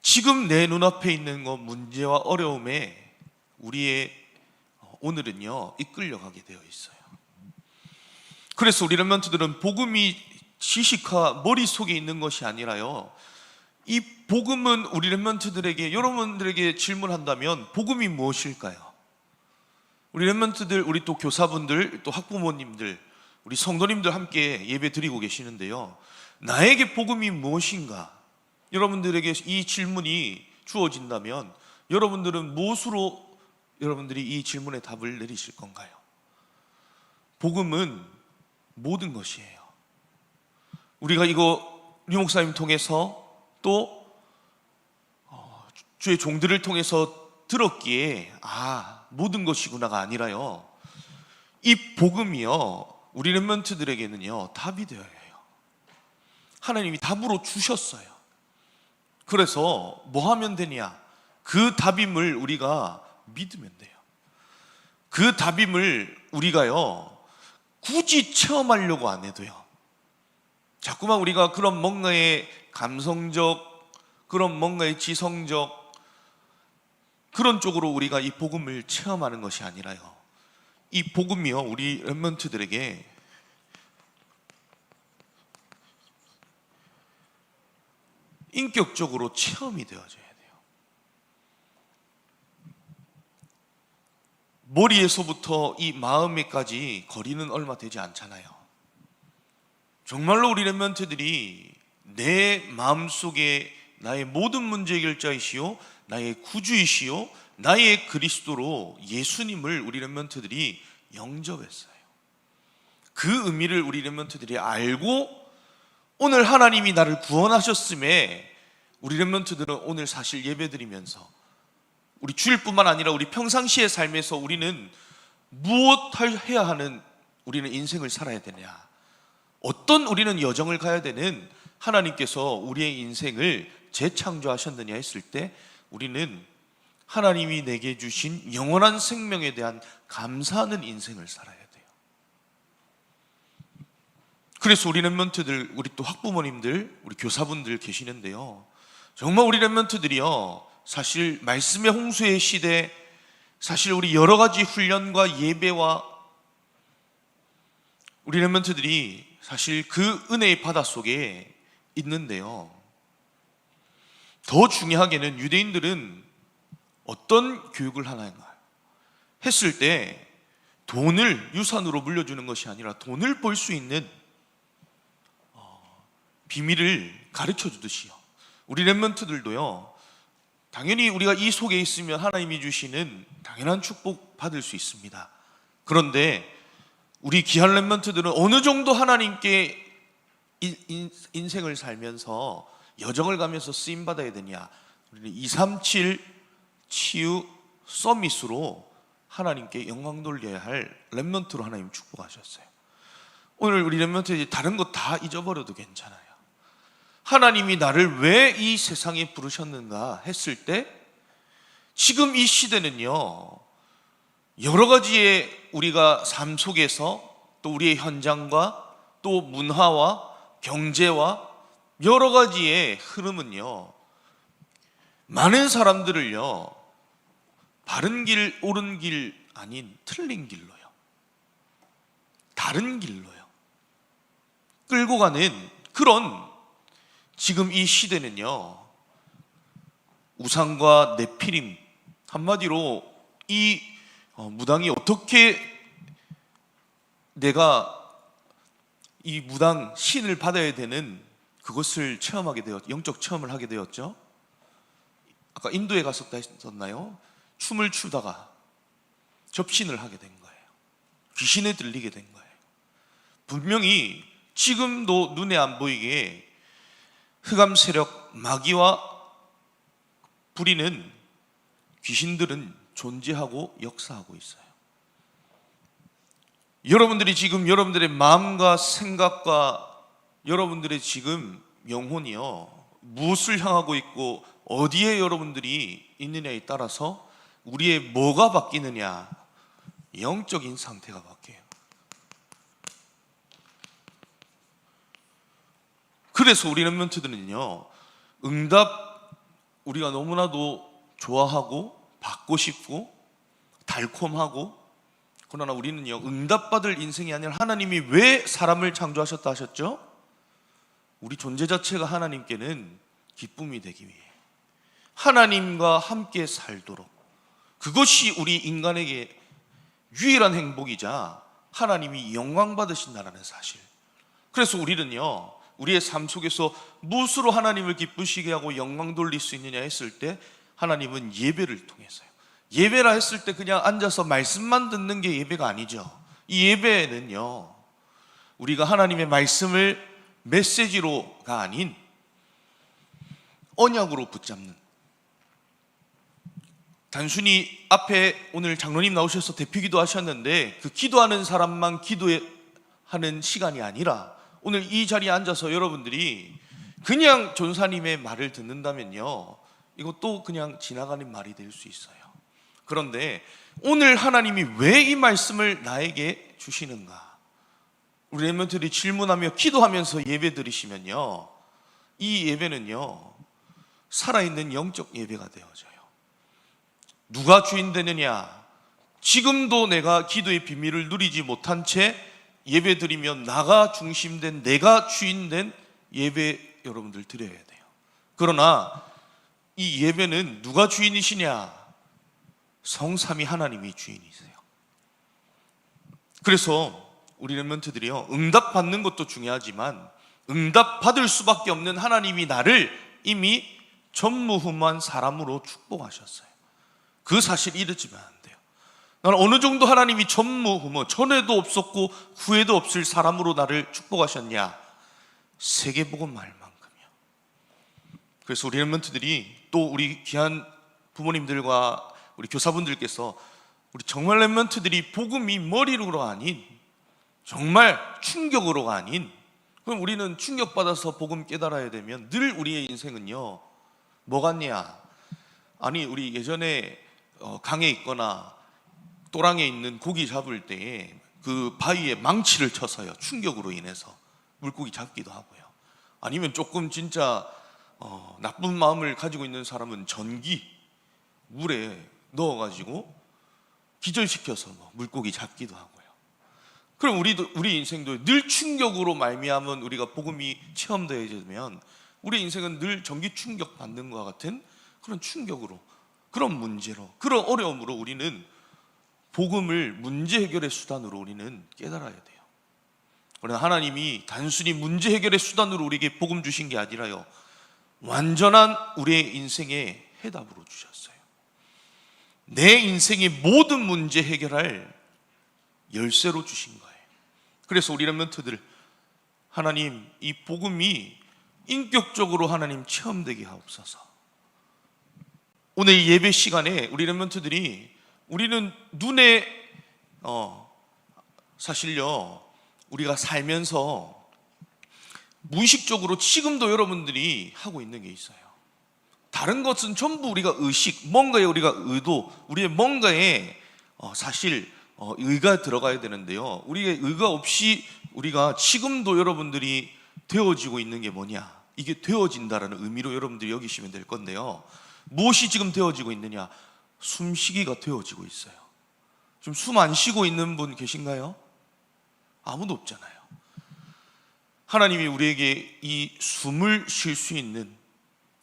지금 내 눈앞에 있는 것, 문제와 어려움에 우리의 오늘은요 이끌려가게 되어 있어요. 그래서 우리 렘넌트들은 복음이 지식화, 머릿속에 있는 것이 아니라요, 이 복음은 우리 렘넌트들에게, 여러분들에게 질문한다면 복음이 무엇일까요? 우리 렘넌트들, 우리 또 교사분들, 또 학부모님들, 우리 성도님들 함께 예배 드리고 계시는데요, 나에게 복음이 무엇인가? 여러분들에게 이 질문이 주어진다면 여러분들은 무엇으로 여러분들이 이 질문에 답을 내리실 건가요? 복음은 모든 것이에요. 우리가 이거 류 목사님 통해서 또 주의 종들을 통해서 들었기에 모든 것이구나가 아니라요, 이 복음이요 우리 렘넌트들에게는요 답이 되어야 해요. 하나님이 답으로 주셨어요. 그래서 뭐 하면 되냐? 그 답임을 우리가 믿으면 돼요. 그 답임을 우리가요 굳이 체험하려고 안 해도요, 자꾸만 우리가 그런 뭔가의 감성적, 그런 뭔가의 지성적 그런 쪽으로 우리가 이 복음을 체험하는 것이 아니라요, 이 복음이요 우리 렘넌트들에게 인격적으로 체험이 되어져야 돼요. 머리에서부터 이 마음에까지 거리는 얼마 되지 않잖아요. 정말로 우리 렘넌트들이 내 마음속에 나의 모든 문제 해결자이시오, 나의 구주이시오, 나의 그리스도로 예수님을 우리 렘넌트들이 영접했어요. 그 의미를 우리 렘넌트들이 알고 오늘 하나님이 나를 구원하셨음에 우리 렘넌트들은 오늘 사실 예배드리면서 우리 주일뿐만 아니라 우리 평상시의 삶에서 우리는 무엇을 해야 하는 우리는 인생을 살아야 되냐, 어떤 우리는 여정을 가야 되는 하나님께서 우리의 인생을 재창조하셨느냐 했을 때 우리는 하나님이 내게 주신 영원한 생명에 대한 감사하는 인생을 살아야 돼요. 그래서 우리 렘넌트들, 우리 또 학부모님들, 우리 교사분들 계시는데요, 정말 우리 렘넌트들이요, 사실 말씀의 홍수의 시대, 사실 우리 여러 가지 훈련과 예배와 우리 렘넌트들이 사실 그 은혜의 바다 속에 있는데요, 더 중요하게는 유대인들은 어떤 교육을 하나인가 했을 때 돈을 유산으로 물려주는 것이 아니라 돈을 벌 수 있는 비밀을 가르쳐 주듯이요, 우리 렘넌트들도요, 당연히 우리가 이 속에 있으면 하나님이 주시는 당연한 축복 받을 수 있습니다. 그런데 우리 귀한 렘넌트들은 어느 정도 하나님께 인생을 살면서 여정을 가면서 쓰임 받아야 되냐, 우리는 237 치유 서밋으로 하나님께 영광 돌려야 할 렘넌트로 하나님 축복하셨어요. 오늘 우리 렘넌트들이 다른 것 다 잊어버려도 괜찮아요. 하나님이 나를 왜 이 세상에 부르셨는가 했을 때 지금 이 시대는요, 여러 가지의 우리가 삶 속에서 또 우리의 현장과 또 문화와 경제와 여러 가지의 흐름은요, 많은 사람들을요, 바른 길, 옳은 길 아닌 틀린 길로요, 다른 길로요 끌고 가는 그런 지금 이 시대는요, 우상과 네피림, 한마디로 이 무당이 어떻게 내가 이 무당 신을 받아야 되는 그것을 체험하게 되었, 영적 체험을 하게 되었죠. 아까 인도에 갔었다 했었나요? 춤을 추다가 접신을 하게 된 거예요. 귀신에 들리게 된 거예요. 분명히 지금도 눈에 안 보이게 흑암 세력, 마귀와 부리는 귀신들은 존재하고 역사하고 있어요. 여러분들이 지금 여러분들의 마음과 생각과 여러분들의 지금 영혼이요, 무엇을 향하고 있고 어디에 여러분들이 있느냐에 따라서 우리의 뭐가 바뀌느냐, 영적인 상태가 바뀌어요. 그래서 우리 렘넌트들은요, 응답 우리가 너무나도 좋아하고 받고 싶고 달콤하고, 그러나 우리는요, 응답받을 인생이 아니라 하나님이 왜 사람을 창조하셨다 하셨죠? 우리 존재 자체가 하나님께는 기쁨이 되기 위해 하나님과 함께 살도록, 그것이 우리 인간에게 유일한 행복이자 하나님이 영광 받으신다는 사실. 그래서 우리는요, 우리의 삶 속에서 무엇으로 하나님을 기쁘시게 하고 영광 돌릴 수 있느냐 했을 때 하나님은 예배를 통해서요. 예배라 했을 때 그냥 앉아서 말씀만 듣는 게 예배가 아니죠. 이 예배는요, 우리가 하나님의 말씀을 메시지로가 아닌 언약으로 붙잡는, 단순히 앞에 오늘 장로님 나오셔서 대피기도 하셨는데 그 기도하는 사람만 기도하는 시간이 아니라 오늘 이 자리에 앉아서 여러분들이 그냥 전사님의 말을 듣는다면요, 이것도 그냥 지나가는 말이 될 수 있어요. 그런데 오늘 하나님이 왜 이 말씀을 나에게 주시는가, 우리 렘넌트들이 질문하며 기도하면서 예배 드리시면요, 이 예배는요, 살아있는 영적 예배가 되어져요. 누가 주인 되느냐, 지금도 내가 기도의 비밀을 누리지 못한 채 예배 드리면 나가 중심된, 내가 주인된 예배 여러분들 드려야 돼요. 그러나 이 예배는 누가 주인이시냐? 성삼위 하나님이 주인이세요. 그래서 우리 렘넌트들이요, 응답받는 것도 중요하지만 응답받을 수밖에 없는 하나님이 나를 이미 전무후무한 사람으로 축복하셨어요. 그 사실 잊어지면 안 돼요. 나는 어느 정도 하나님이 전무후무, 전에도 없었고 후에도 없을 사람으로 나를 축복하셨냐? 세계복음 말만큼이요. 그래서 우리 렘넌트들이, 또 우리 귀한 부모님들과 우리 교사분들께서, 우리 정말 렘넌트들이 복음이 머리로가 아닌, 정말 충격으로가 아닌, 그럼 우리는 충격받아서 복음 깨달아야 되면 늘 우리의 인생은요, 뭐 같냐? 아니, 우리 예전에 강에 있거나 또랑에 있는 고기 잡을 때에 그 바위에 망치를 쳐서요, 충격으로 인해서 물고기 잡기도 하고요. 아니면 조금 진짜 나쁜 마음을 가지고 있는 사람은 전기 물에 넣어가지고 기절시켜서 물고기 잡기도 하고요. 그럼 우리 인생도 늘 충격으로 말미암은 우리가 복음이 체험되어지면 우리 인생은 늘 전기 충격 받는 것과 같은 그런 충격으로, 그런 문제로, 그런 어려움으로 우리는 복음을 문제 해결의 수단으로 우리는 깨달아야 돼요. 그러나 하나님이 단순히 문제 해결의 수단으로 우리에게 복음 주신 게 아니라요, 완전한 우리의 인생의 해답으로 주셨어요. 내 인생의 모든 문제 해결할 열쇠로 주신 거예요. 그래서 우리 렘넌트들, 하나님, 이 복음이 인격적으로 하나님 체험되게 하옵소서. 오늘 이 예배 시간에 우리 렘넌트들이, 우리는 눈에 사실요, 우리가 살면서 무의식적으로 지금도 여러분들이 하고 있는 게 있어요. 다른 것은 전부 우리가 의식, 뭔가에 우리가 의도, 우리의 뭔가에 사실 의가 들어가야 되는데요, 우리의 의가 없이 우리가 지금도 여러분들이 되어지고 있는 게 뭐냐? 이게 되어진다라는 의미로 여러분들이 여기시면 될 건데요, 무엇이 지금 되어지고 있느냐? 숨쉬기가 되어지고 있어요. 좀 숨 안 쉬고 있는 분 계신가요? 아무도 없잖아요. 하나님이 우리에게 이 숨을 쉴 수 있는,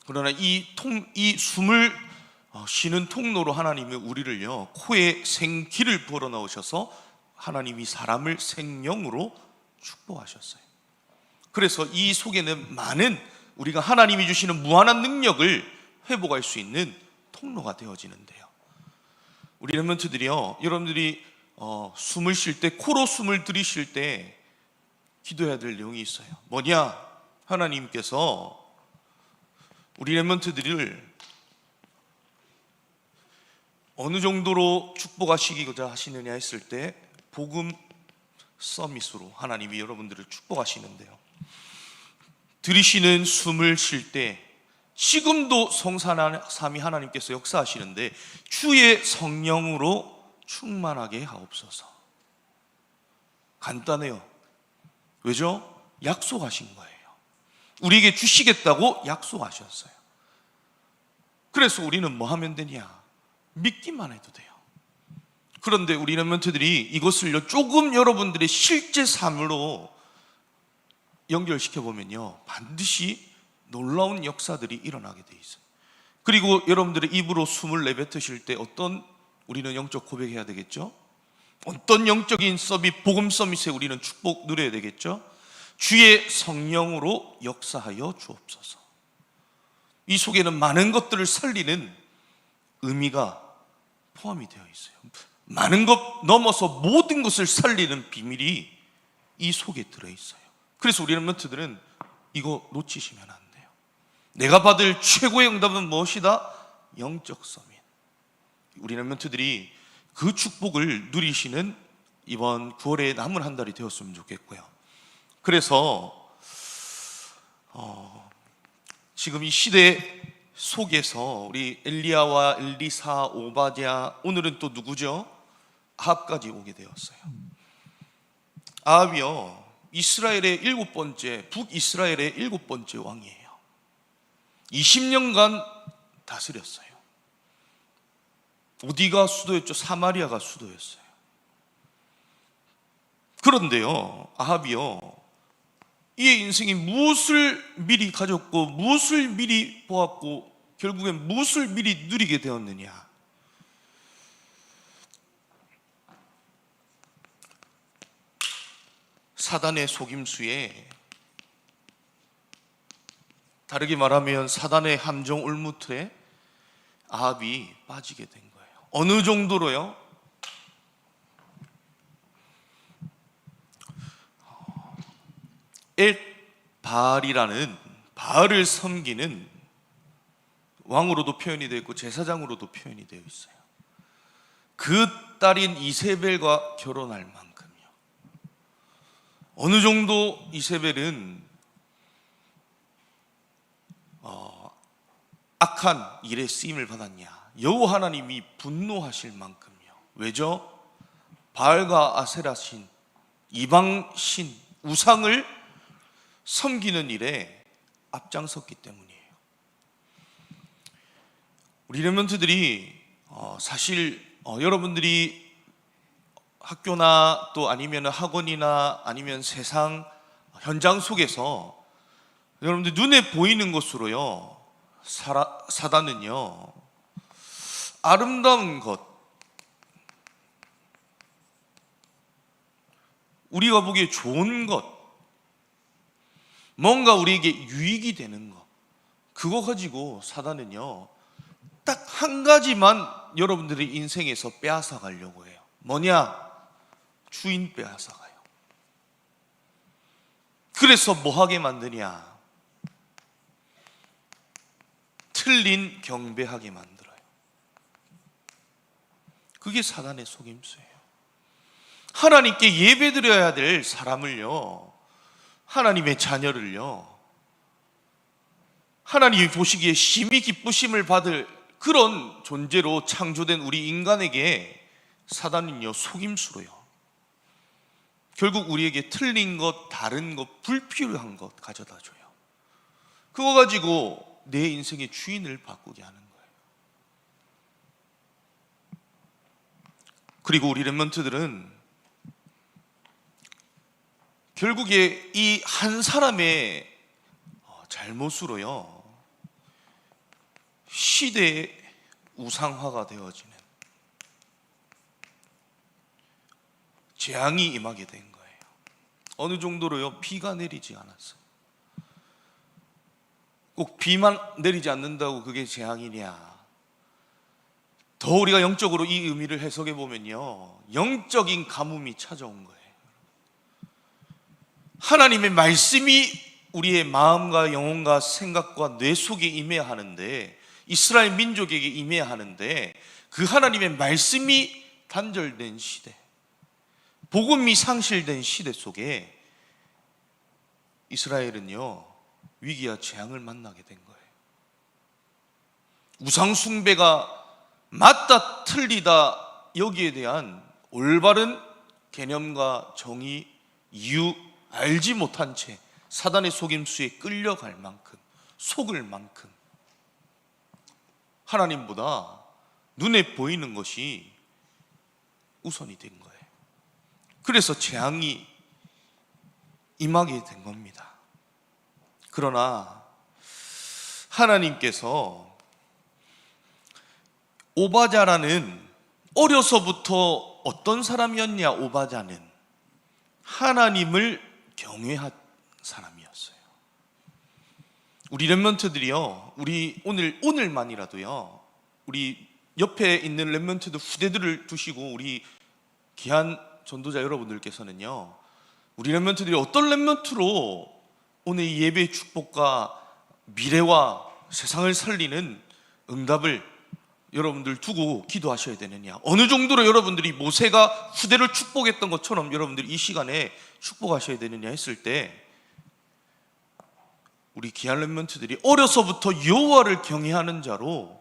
그러나 이 숨을 쉬는 통로로 하나님이 우리를요, 코에 생기를 불어넣으셔서 하나님이 사람을 생명으로 축복하셨어요. 그래서 이 속에는 많은 우리가 하나님이 주시는 무한한 능력을 회복할 수 있는 통로가 되어지는데요, 우리 렘넌트들이요, 여러분들이 숨을 쉴 때, 코로 숨을 들이쉴 때 기도해야 될 내용이 있어요. 뭐냐? 하나님께서 우리 렘넌트들을 어느 정도로 축복하시기고자 하시느냐 했을 때, 복음 서밋으로 하나님이 여러분들을 축복하시는데요, 들이쉬는 숨을 쉴 때 지금도 성삼위 하나님께서 역사하시는데 주의 성령으로 충만하게 하옵소서. 간단해요. 왜죠? 약속하신 거예요. 우리에게 주시겠다고 약속하셨어요. 그래서 우리는 뭐 하면 되냐? 믿기만 해도 돼요. 그런데 우리 렘넌트들이 이것을 조금 여러분들의 실제 삶으로 연결시켜 보면요, 반드시 놀라운 역사들이 일어나게 돼 있어요. 그리고 여러분들의 입으로 숨을 내뱉으실 때 우리는 영적 고백해야 되겠죠? 어떤 영적인 서밋, 복음 서밋에 우리는 축복 누려야 되겠죠? 주의 성령으로 역사하여 주옵소서. 이 속에는 많은 것들을 살리는 의미가 포함이 되어 있어요. 많은 것 넘어서 모든 것을 살리는 비밀이 이 속에 들어있어요. 그래서 우리 렘넌트들은 이거 놓치시면 안 돼요. 내가 받을 최고의 응답은 무엇이다? 영적 서밋. 우리 렘넌트들이 그 축복을 누리시는 이번 9월에 남은 한 달이 되었으면 좋겠고요. 그래서 지금 이 시대 속에서 우리 엘리야와 엘리사, 오바댜, 오늘은 또 누구죠? 아합까지 오게 되었어요. 아합이요, 이스라엘의 7번째, 북이스라엘의 7번째 왕이에요. 20년간 다스렸어요. 어디가 수도였죠? 사마리아가 수도였어요. 그런데요, 아합이요, 이 인생이 무엇을 미리 가졌고 무엇을 미리 보았고 결국엔 무엇을 미리 누리게 되었느냐? 사단의 속임수에, 다르게 말하면 사단의 함정 울무틀에 아합이 빠지게 된 거예요. 어느 정도로요? 엘바알이라는 바알을 섬기는 왕으로도 표현이 되어 있고 제사장으로도 표현이 되어 있어요. 그 딸인 이세벨과 결혼할 만큼요. 어느 정도 이세벨은 악한 일에 쓰임을 받았냐? 여호와 하나님이 분노하실 만큼요. 왜죠? 바알과 아세라신, 이방신, 우상을 섬기는 일에 앞장섰기 때문이에요. 우리 렘넌트들이 사실 여러분들이 학교나 또 아니면 학원이나 아니면 세상 현장 속에서 여러분들 눈에 보이는 것으로요, 사단은요, 아름다운 것, 우리가 보기에 좋은 것, 뭔가 우리에게 유익이 되는 것, 그거 가지고 사단은요 딱 한 가지만 여러분들의 인생에서 빼앗아 가려고 해요. 뭐냐? 주인 빼앗아 가요. 그래서 뭐 하게 만드냐? 틀린 경배하게 만들어요. 그게 사단의 속임수예요. 하나님께 예배드려야 될 사람을요, 하나님의 자녀를요, 하나님이 보시기에 심히 기쁘심을 받을 그런 존재로 창조된 우리 인간에게 사단은요 속임수로요, 결국 우리에게 틀린 것, 다른 것, 불필요한 것 가져다 줘요. 그거 가지고 내 인생의 주인을 바꾸게 하는 거예요. 그리고 우리 렘넌트들은 결국에 이 한 사람의 잘못으로요 시대의 우상화가 되어지는 재앙이 임하게 된 거예요. 어느 정도로요? 비가 내리지 않았어요. 꼭 비만 내리지 않는다고 그게 재앙이냐? 더 우리가 영적으로 이 의미를 해석해 보면요, 영적인 가뭄이 찾아온 거예요. 하나님의 말씀이 우리의 마음과 영혼과 생각과 뇌 속에 임해야 하는데, 이스라엘 민족에게 임해야 하는데, 그 하나님의 말씀이 단절된 시대, 복음이 상실된 시대 속에 이스라엘은요 위기와 재앙을 만나게 된 거예요. 우상 숭배가 맞다 틀리다 여기에 대한 올바른 개념과 정의, 이유 알지 못한 채 사단의 속임수에 끌려갈 만큼, 속을 만큼 하나님보다 눈에 보이는 것이 우선이 된 거예요. 그래서 재앙이 임하게 된 겁니다. 그러나 하나님께서 오바자라는, 어려서부터 어떤 사람이었냐? 오바자는 하나님을 경외한 사람이었어요. 우리 렘넌트들이요, 우리 오늘만이라도요, 우리 옆에 있는 렘넌트들 후대들을 두시고 우리 귀한 전도자 여러분들께서는요, 우리 렘넌트들이 어떤 렘넌트로 오늘 이 예배의 축복과 미래와 세상을 살리는 응답을 여러분들 두고 기도하셔야 되느냐? 어느 정도로 여러분들이 모세가 후대를 축복했던 것처럼 여러분들이 이 시간에 축복하셔야 되느냐 했을 때, 우리 귀한 렘넌트들이 어려서부터 여호와를 경외하는 자로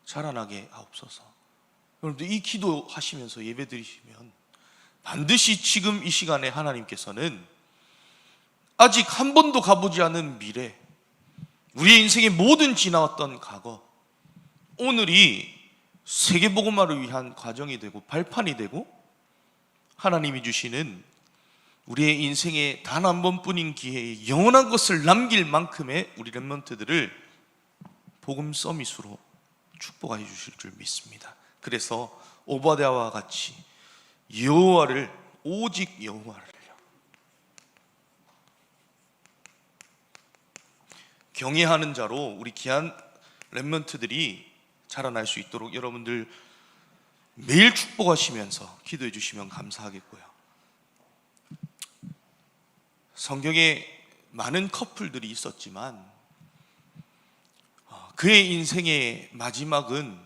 자라나게 하옵소서. 여러분들 이 기도하시면서 예배드리시면 반드시 지금 이 시간에 하나님께서는 아직 한 번도 가보지 않은 미래, 우리의 인생의 모든 지나왔던 과거, 오늘이 세계복음화를 위한 과정이 되고 발판이 되고 하나님이 주시는 우리의 인생에 단 한 번뿐인 기회에 영원한 것을 남길 만큼의 우리 렘넌트들을 복음 서밋으로 축복해 주실 줄 믿습니다. 그래서 오바댜와 같이 여호와를, 오직 여호와를요, 경외하는 자로 우리 귀한 렘넌트들이 자라날 수 있도록 여러분들 매일 축복하시면서 기도해 주시면 감사하겠고요. 성경에 많은 커플들이 있었지만 그의 인생의 마지막은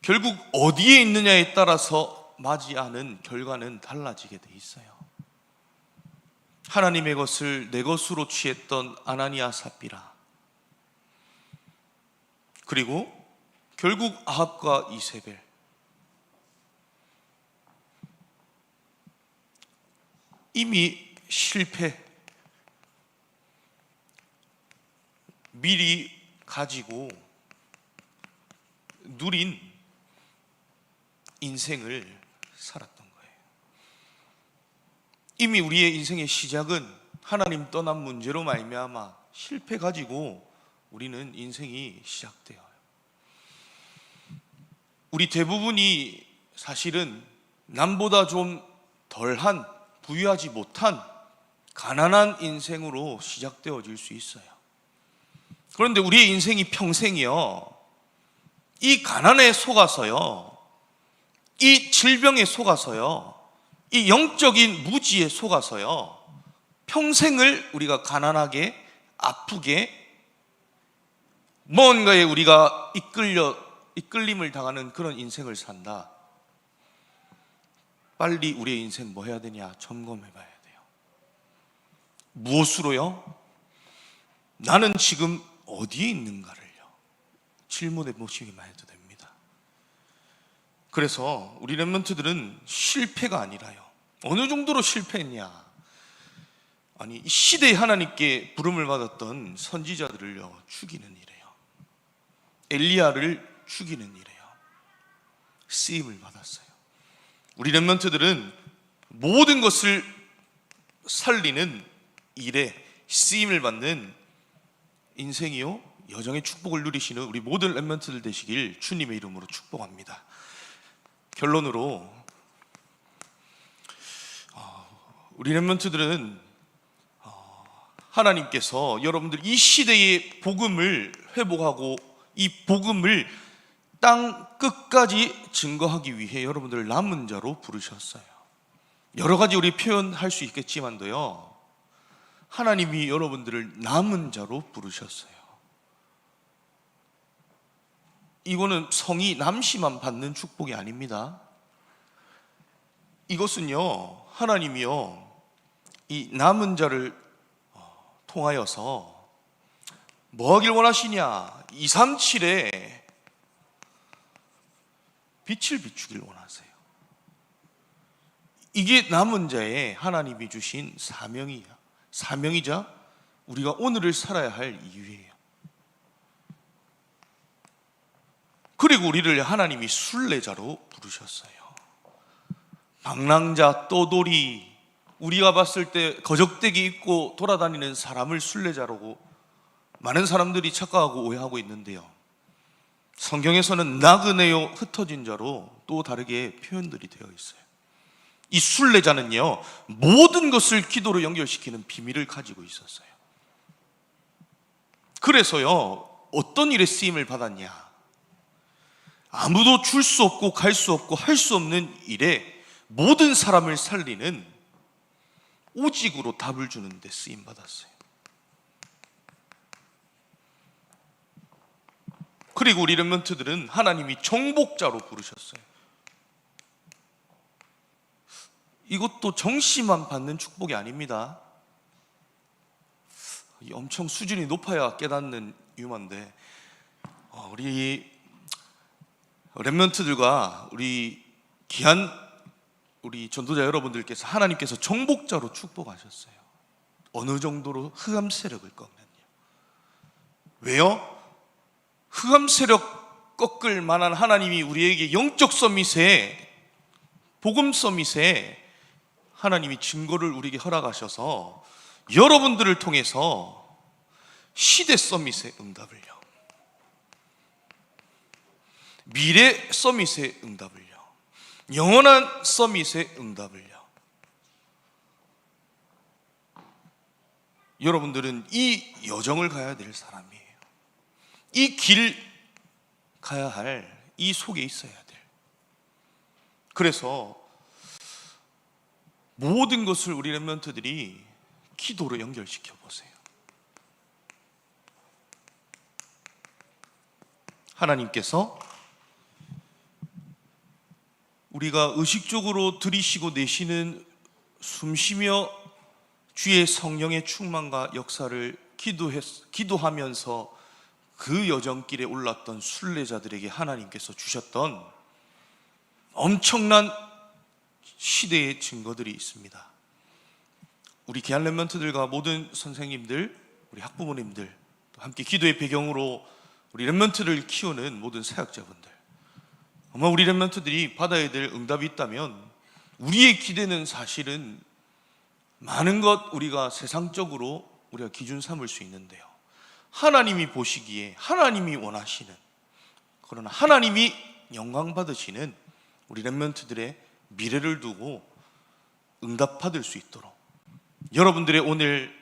결국 어디에 있느냐에 따라서 맞이하는 결과는 달라지게 돼 있어요. 하나님의 것을 내 것으로 취했던 아나니아 삽비라, 그리고 결국 아합과 이세벨, 이미 실패, 미리 가지고 누린 인생을 살았던 거예요. 이미 우리의 인생의 시작은 하나님 떠난 문제로 말미암아 실패 가지고 우리는 인생이 시작돼요. 우리 대부분이 사실은 남보다 좀 덜한, 부유하지 못한 가난한 인생으로 시작되어질 수 있어요. 그런데 우리의 인생이 평생이요, 이 가난에 속아서요, 이 질병에 속아서요, 이 영적인 무지에 속아서요, 평생을 우리가 가난하게, 아프게, 뭔가에 우리가 이끌림을 당하는 그런 인생을 산다. 빨리 우리의 인생 뭐 해야 되냐 점검해 봐야 돼요. 무엇으로요? 나는 지금 어디에 있는가를요 질문해 보시기만 해도 됩니다. 그래서 우리 렘넌트들은 실패가 아니라요, 어느 정도로 실패했냐, 아니 이 시대에 하나님께 부름을 받았던 선지자들을요 죽이는 일이에요. 엘리야를 죽이는 일이에요. 쓰임을 받았어요. 우리 렘넌트들은 모든 것을 살리는 일에 쓰임을 받는 인생이요, 여정의 축복을 누리시는 우리 모든 렘넌트들 되시길 주님의 이름으로 축복합니다. 결론으로 우리 렘넌트들은 하나님께서 여러분들 이 시대의 복음을 회복하고 이 복음을 땅 끝까지 증거하기 위해 여러분들을 남은 자로 부르셨어요. 여러 가지 우리 표현할 수 있겠지만도요, 하나님이 여러분들을 남은 자로 부르셨어요. 이거는 성이 남씨만 받는 축복이 아닙니다. 이것은요, 하나님이요 이 남은 자를 통하여서 뭐 하길 원하시냐, 237에 빛을 비추길 원하세요. 이게 남은 자의 하나님이 주신 사명이자 우리가 오늘을 살아야 할 이유예요. 그리고 우리를 하나님이 순례자로 부르셨어요. 방랑자, 떠돌이, 우리가 봤을 때 거적대기 입고 돌아다니는 사람을 순례자라고 많은 사람들이 착각하고 오해하고 있는데요, 성경에서는 나그네요, 흩어진 자로 또 다르게 표현들이 되어 있어요. 이 순례자는요 모든 것을 기도로 연결시키는 비밀을 가지고 있었어요. 그래서요 어떤 일에 쓰임을 받았냐, 아무도 줄 수 없고 갈 수 없고 할 수 없는 일에 모든 사람을 살리는 오직으로 답을 주는 데 쓰임 받았어요. 그리고 우리 렘넌트들은 하나님이 정복자로 부르셨어요. 이것도 정시만 받는 축복이 아닙니다. 엄청 수준이 높아야 깨닫는 유머인데, 우리 렘넌트들과 우리 귀한 우리 전도자 여러분들께서 하나님께서 정복자로 축복하셨어요. 어느 정도로? 흑암 세력을 꺾느냐. 왜요? 흑암 세력 꺾을 만한 하나님이 우리에게 영적 서밋에, 복음 서밋에 하나님이 증거를 우리에게 허락하셔서 여러분들을 통해서 시대 서밋의 응답을요, 미래 서밋의 응답을요, 영원한 서밋의 응답을요, 여러분들은 이 여정을 가야 될 사람이에요. 이 길 가야 할 이 속에 있어야 될. 그래서 모든 것을 우리 렘넌트들이 기도로 연결시켜 보세요. 하나님께서 우리가 의식적으로 들이쉬고 내쉬는 숨쉬며 주의 성령의 충만과 역사를 기도하면서 그 여정길에 올랐던 순례자들에게 하나님께서 주셨던 엄청난 시대의 증거들이 있습니다. 우리 귀한 렘넌트들과 모든 선생님들, 우리 학부모님들, 또 함께 기도의 배경으로 우리 렘넌트를 키우는 모든 사역자분들, 아마 우리 렘넌트들이 받아야 될 응답이 있다면 우리의 기대는 사실은 많은 것 우리가 세상적으로 우리가 기준 삼을 수 있는데요, 하나님이 보시기에 하나님이 원하시는, 그러나 하나님이 영광 받으시는 우리 렘넌트들의 미래를 두고 응답받을 수 있도록 여러분들의 오늘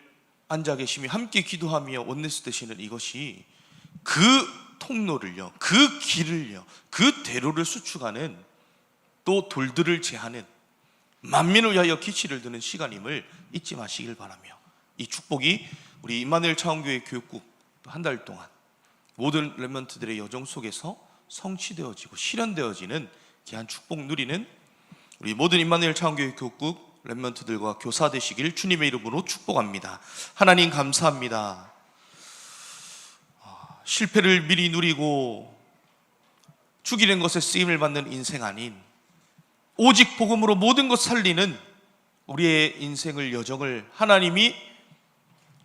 앉아 계시며 함께 기도하며 원네스 되시는 이것이 그 통로를요, 그 길을요, 그 대로를 수축하는, 또 돌들을 제하는, 만민을 위하여 기치를 드는 시간임을 잊지 마시길 바라며, 이 축복이 우리 임마누엘 차원교회 교육국 한 달 동안 모든 렘넌트들의 여정 속에서 성취되어지고 실현되어지는 귀한 축복 누리는 우리 모든 임마누엘 차원교회 교육국 렘넌트들과 교사 되시길 주님의 이름으로 축복합니다. 하나님 감사합니다. 실패를 미리 누리고 죽이는 것에 쓰임을 받는 인생 아닌 오직 복음으로 모든 것 살리는 우리의 인생을, 여정을 하나님이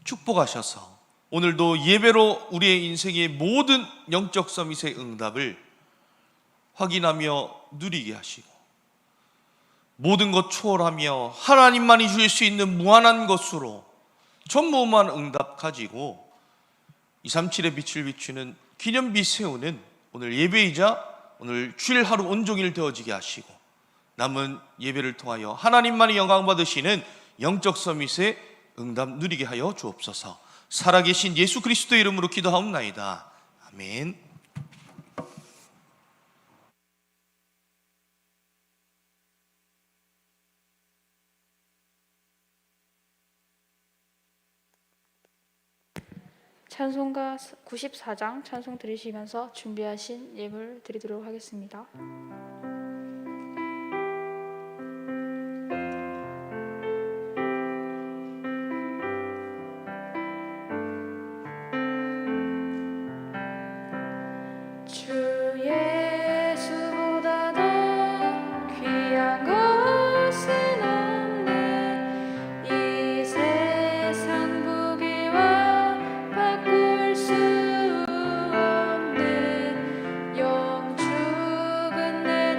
축복하셔서 오늘도 예배로 우리의 인생의 모든 영적 서밋의 응답을 확인하며 누리게 하시고, 모든 것 초월하며 하나님만이 주실 수 있는 무한한 것으로 전무후무한 응답 가지고 237의 빛을 비추는 기념비 세우는 오늘 예배이자 오늘 주일 하루 온종일 되어지게 하시고, 남은 예배를 통하여 하나님만이 영광 받으시는 영적 서밋의 응답 누리게 하여 주옵소서. 살아계신 예수 그리스도의 이름으로 기도하옵나이다. 아멘. 찬송가 94장 찬송 들으시면서 준비하신 예물 드리도록 하겠습니다. 주 예수보다 더 귀한 것은 없네. 이 세상 부귀와 바꿀 수 없네. 영축은 내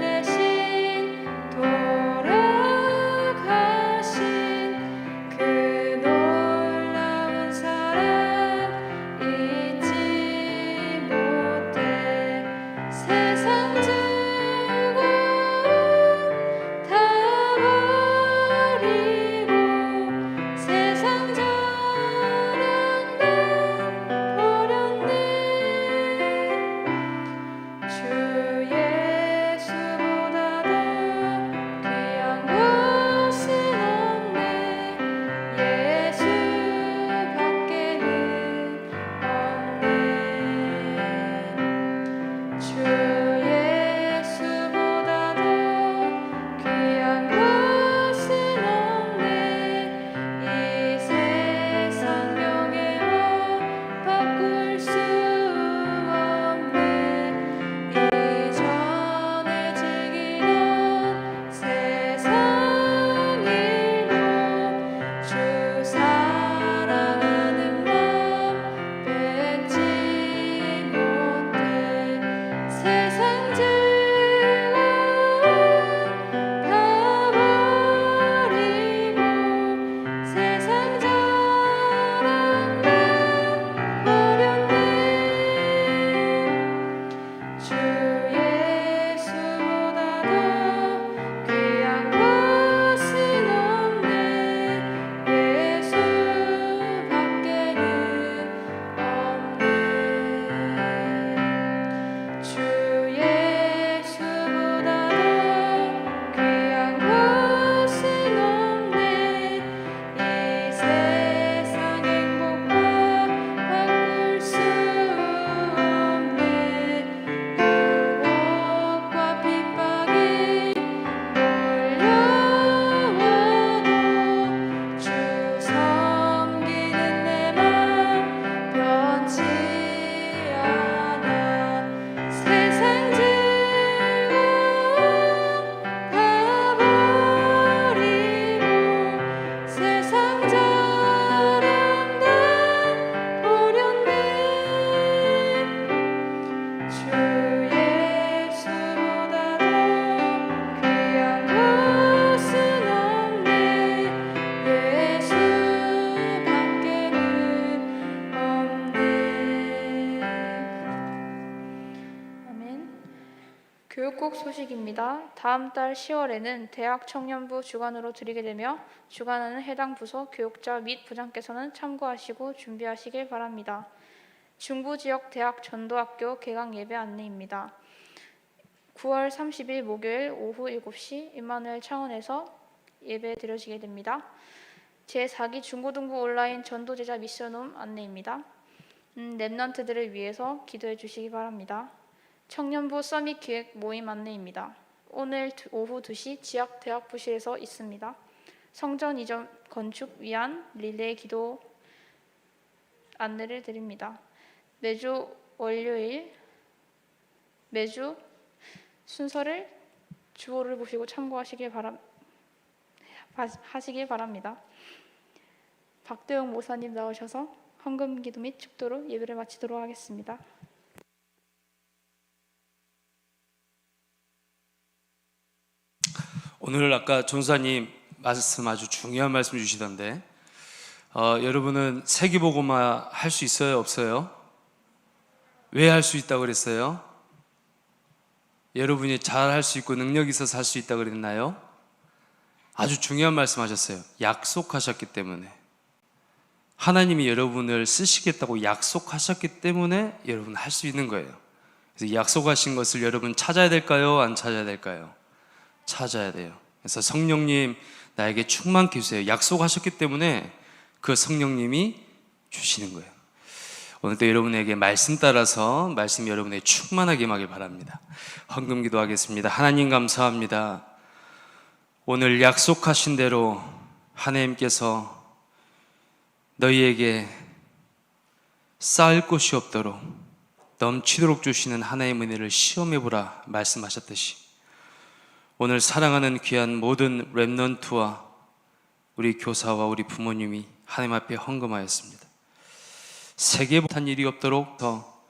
교육 소식입니다. 다음 달 10월에는 대학 청년부 주간으로 드리게 되며 주간에는 해당 부서 교육자 및 부장께서는 참고하시고 준비하시길 바랍니다. 중부지역 대학 전도학교 개강 예배 안내입니다. 9월 30일 목요일 오후 7시 임마누엘 차원에서 예배 드려지게 됩니다. 제4기 중고등부 온라인 전도제자 미션홈 안내입니다. 랩넌트들을 위해서 기도해 주시기 바랍니다. 청년부 서밋 기획 모임 안내입니다. 오늘 오후 2시 지역 대학부실에서 있습니다. 성전 이전 건축 위한 릴레이 기도 안내를 드립니다. 매주 월요일 매주 순서를 주호를 보시고 참고하시길 바랍니다. 박대용 목사님 나오셔서 헌금 기도 및 축도로 예배를 마치도록 하겠습니다. 오늘 아까 전사님 말씀 아주 중요한 말씀 주시던데 여러분은 세계복음화 할 수 있어요? 없어요? 왜 할 수 있다고 그랬어요? 여러분이 잘 할 수 있고 능력이 있어서 할 수 있다고 그랬나요? 아주 중요한 말씀 하셨어요. 약속하셨기 때문에. 하나님이 여러분을 쓰시겠다고 약속하셨기 때문에 여러분 할 수 있는 거예요. 그래서 약속하신 것을 여러분 찾아야 될까요? 안 찾아야 될까요? 찾아야 돼요. 그래서 성령님 나에게 충만케 해주세요. 약속하셨기 때문에 그 성령님이 주시는 거예요. 오늘도 여러분에게 말씀 따라서 말씀 여러분에게 충만하게 임하길 바랍니다. 헌금 기도하겠습니다. 하나님 감사합니다. 오늘 약속하신 대로 하나님께서 너희에게 쌓을 곳이 없도록 넘치도록 주시는 하나님의 은혜를 시험해보라 말씀하셨듯이 오늘 사랑하는 귀한 모든 랩넌트와 우리 교사와 우리 부모님이 하나님 앞에 헌금하였습니다. 세계 못한 일이 없도록 더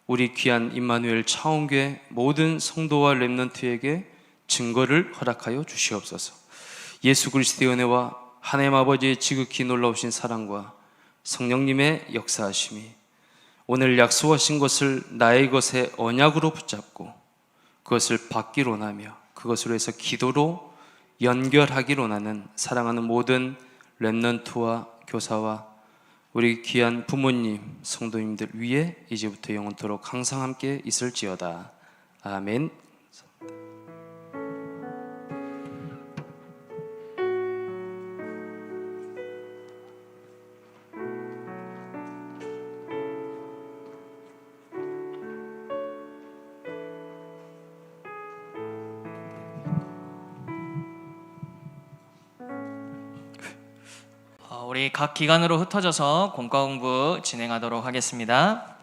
우리 귀한 임마누엘 차원교회 모든 성도와 랩넌트에게 증거를 허락하여 주시옵소서. 예수 그리스도의 은혜와 하나님 아버지의 지극히 놀라우신 사랑과 성령님의 역사하심이 오늘 약속하신 것을 나의 것에 언약으로 붙잡고 그것을 받기로 나며 그것으로 해서 기도로 연결하기로 나는 사랑하는 모든 랩넌트와 교사와 우리 귀한 부모님, 성도님들 위에 이제부터 영원토록 항상 함께 있을지어다. 아멘. 우리 각 기관으로 흩어져서 공과 공부 진행하도록 하겠습니다.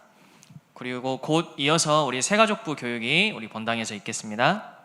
그리고 곧 이어서 우리 새가족부 교육이 우리 본당에서 있겠습니다.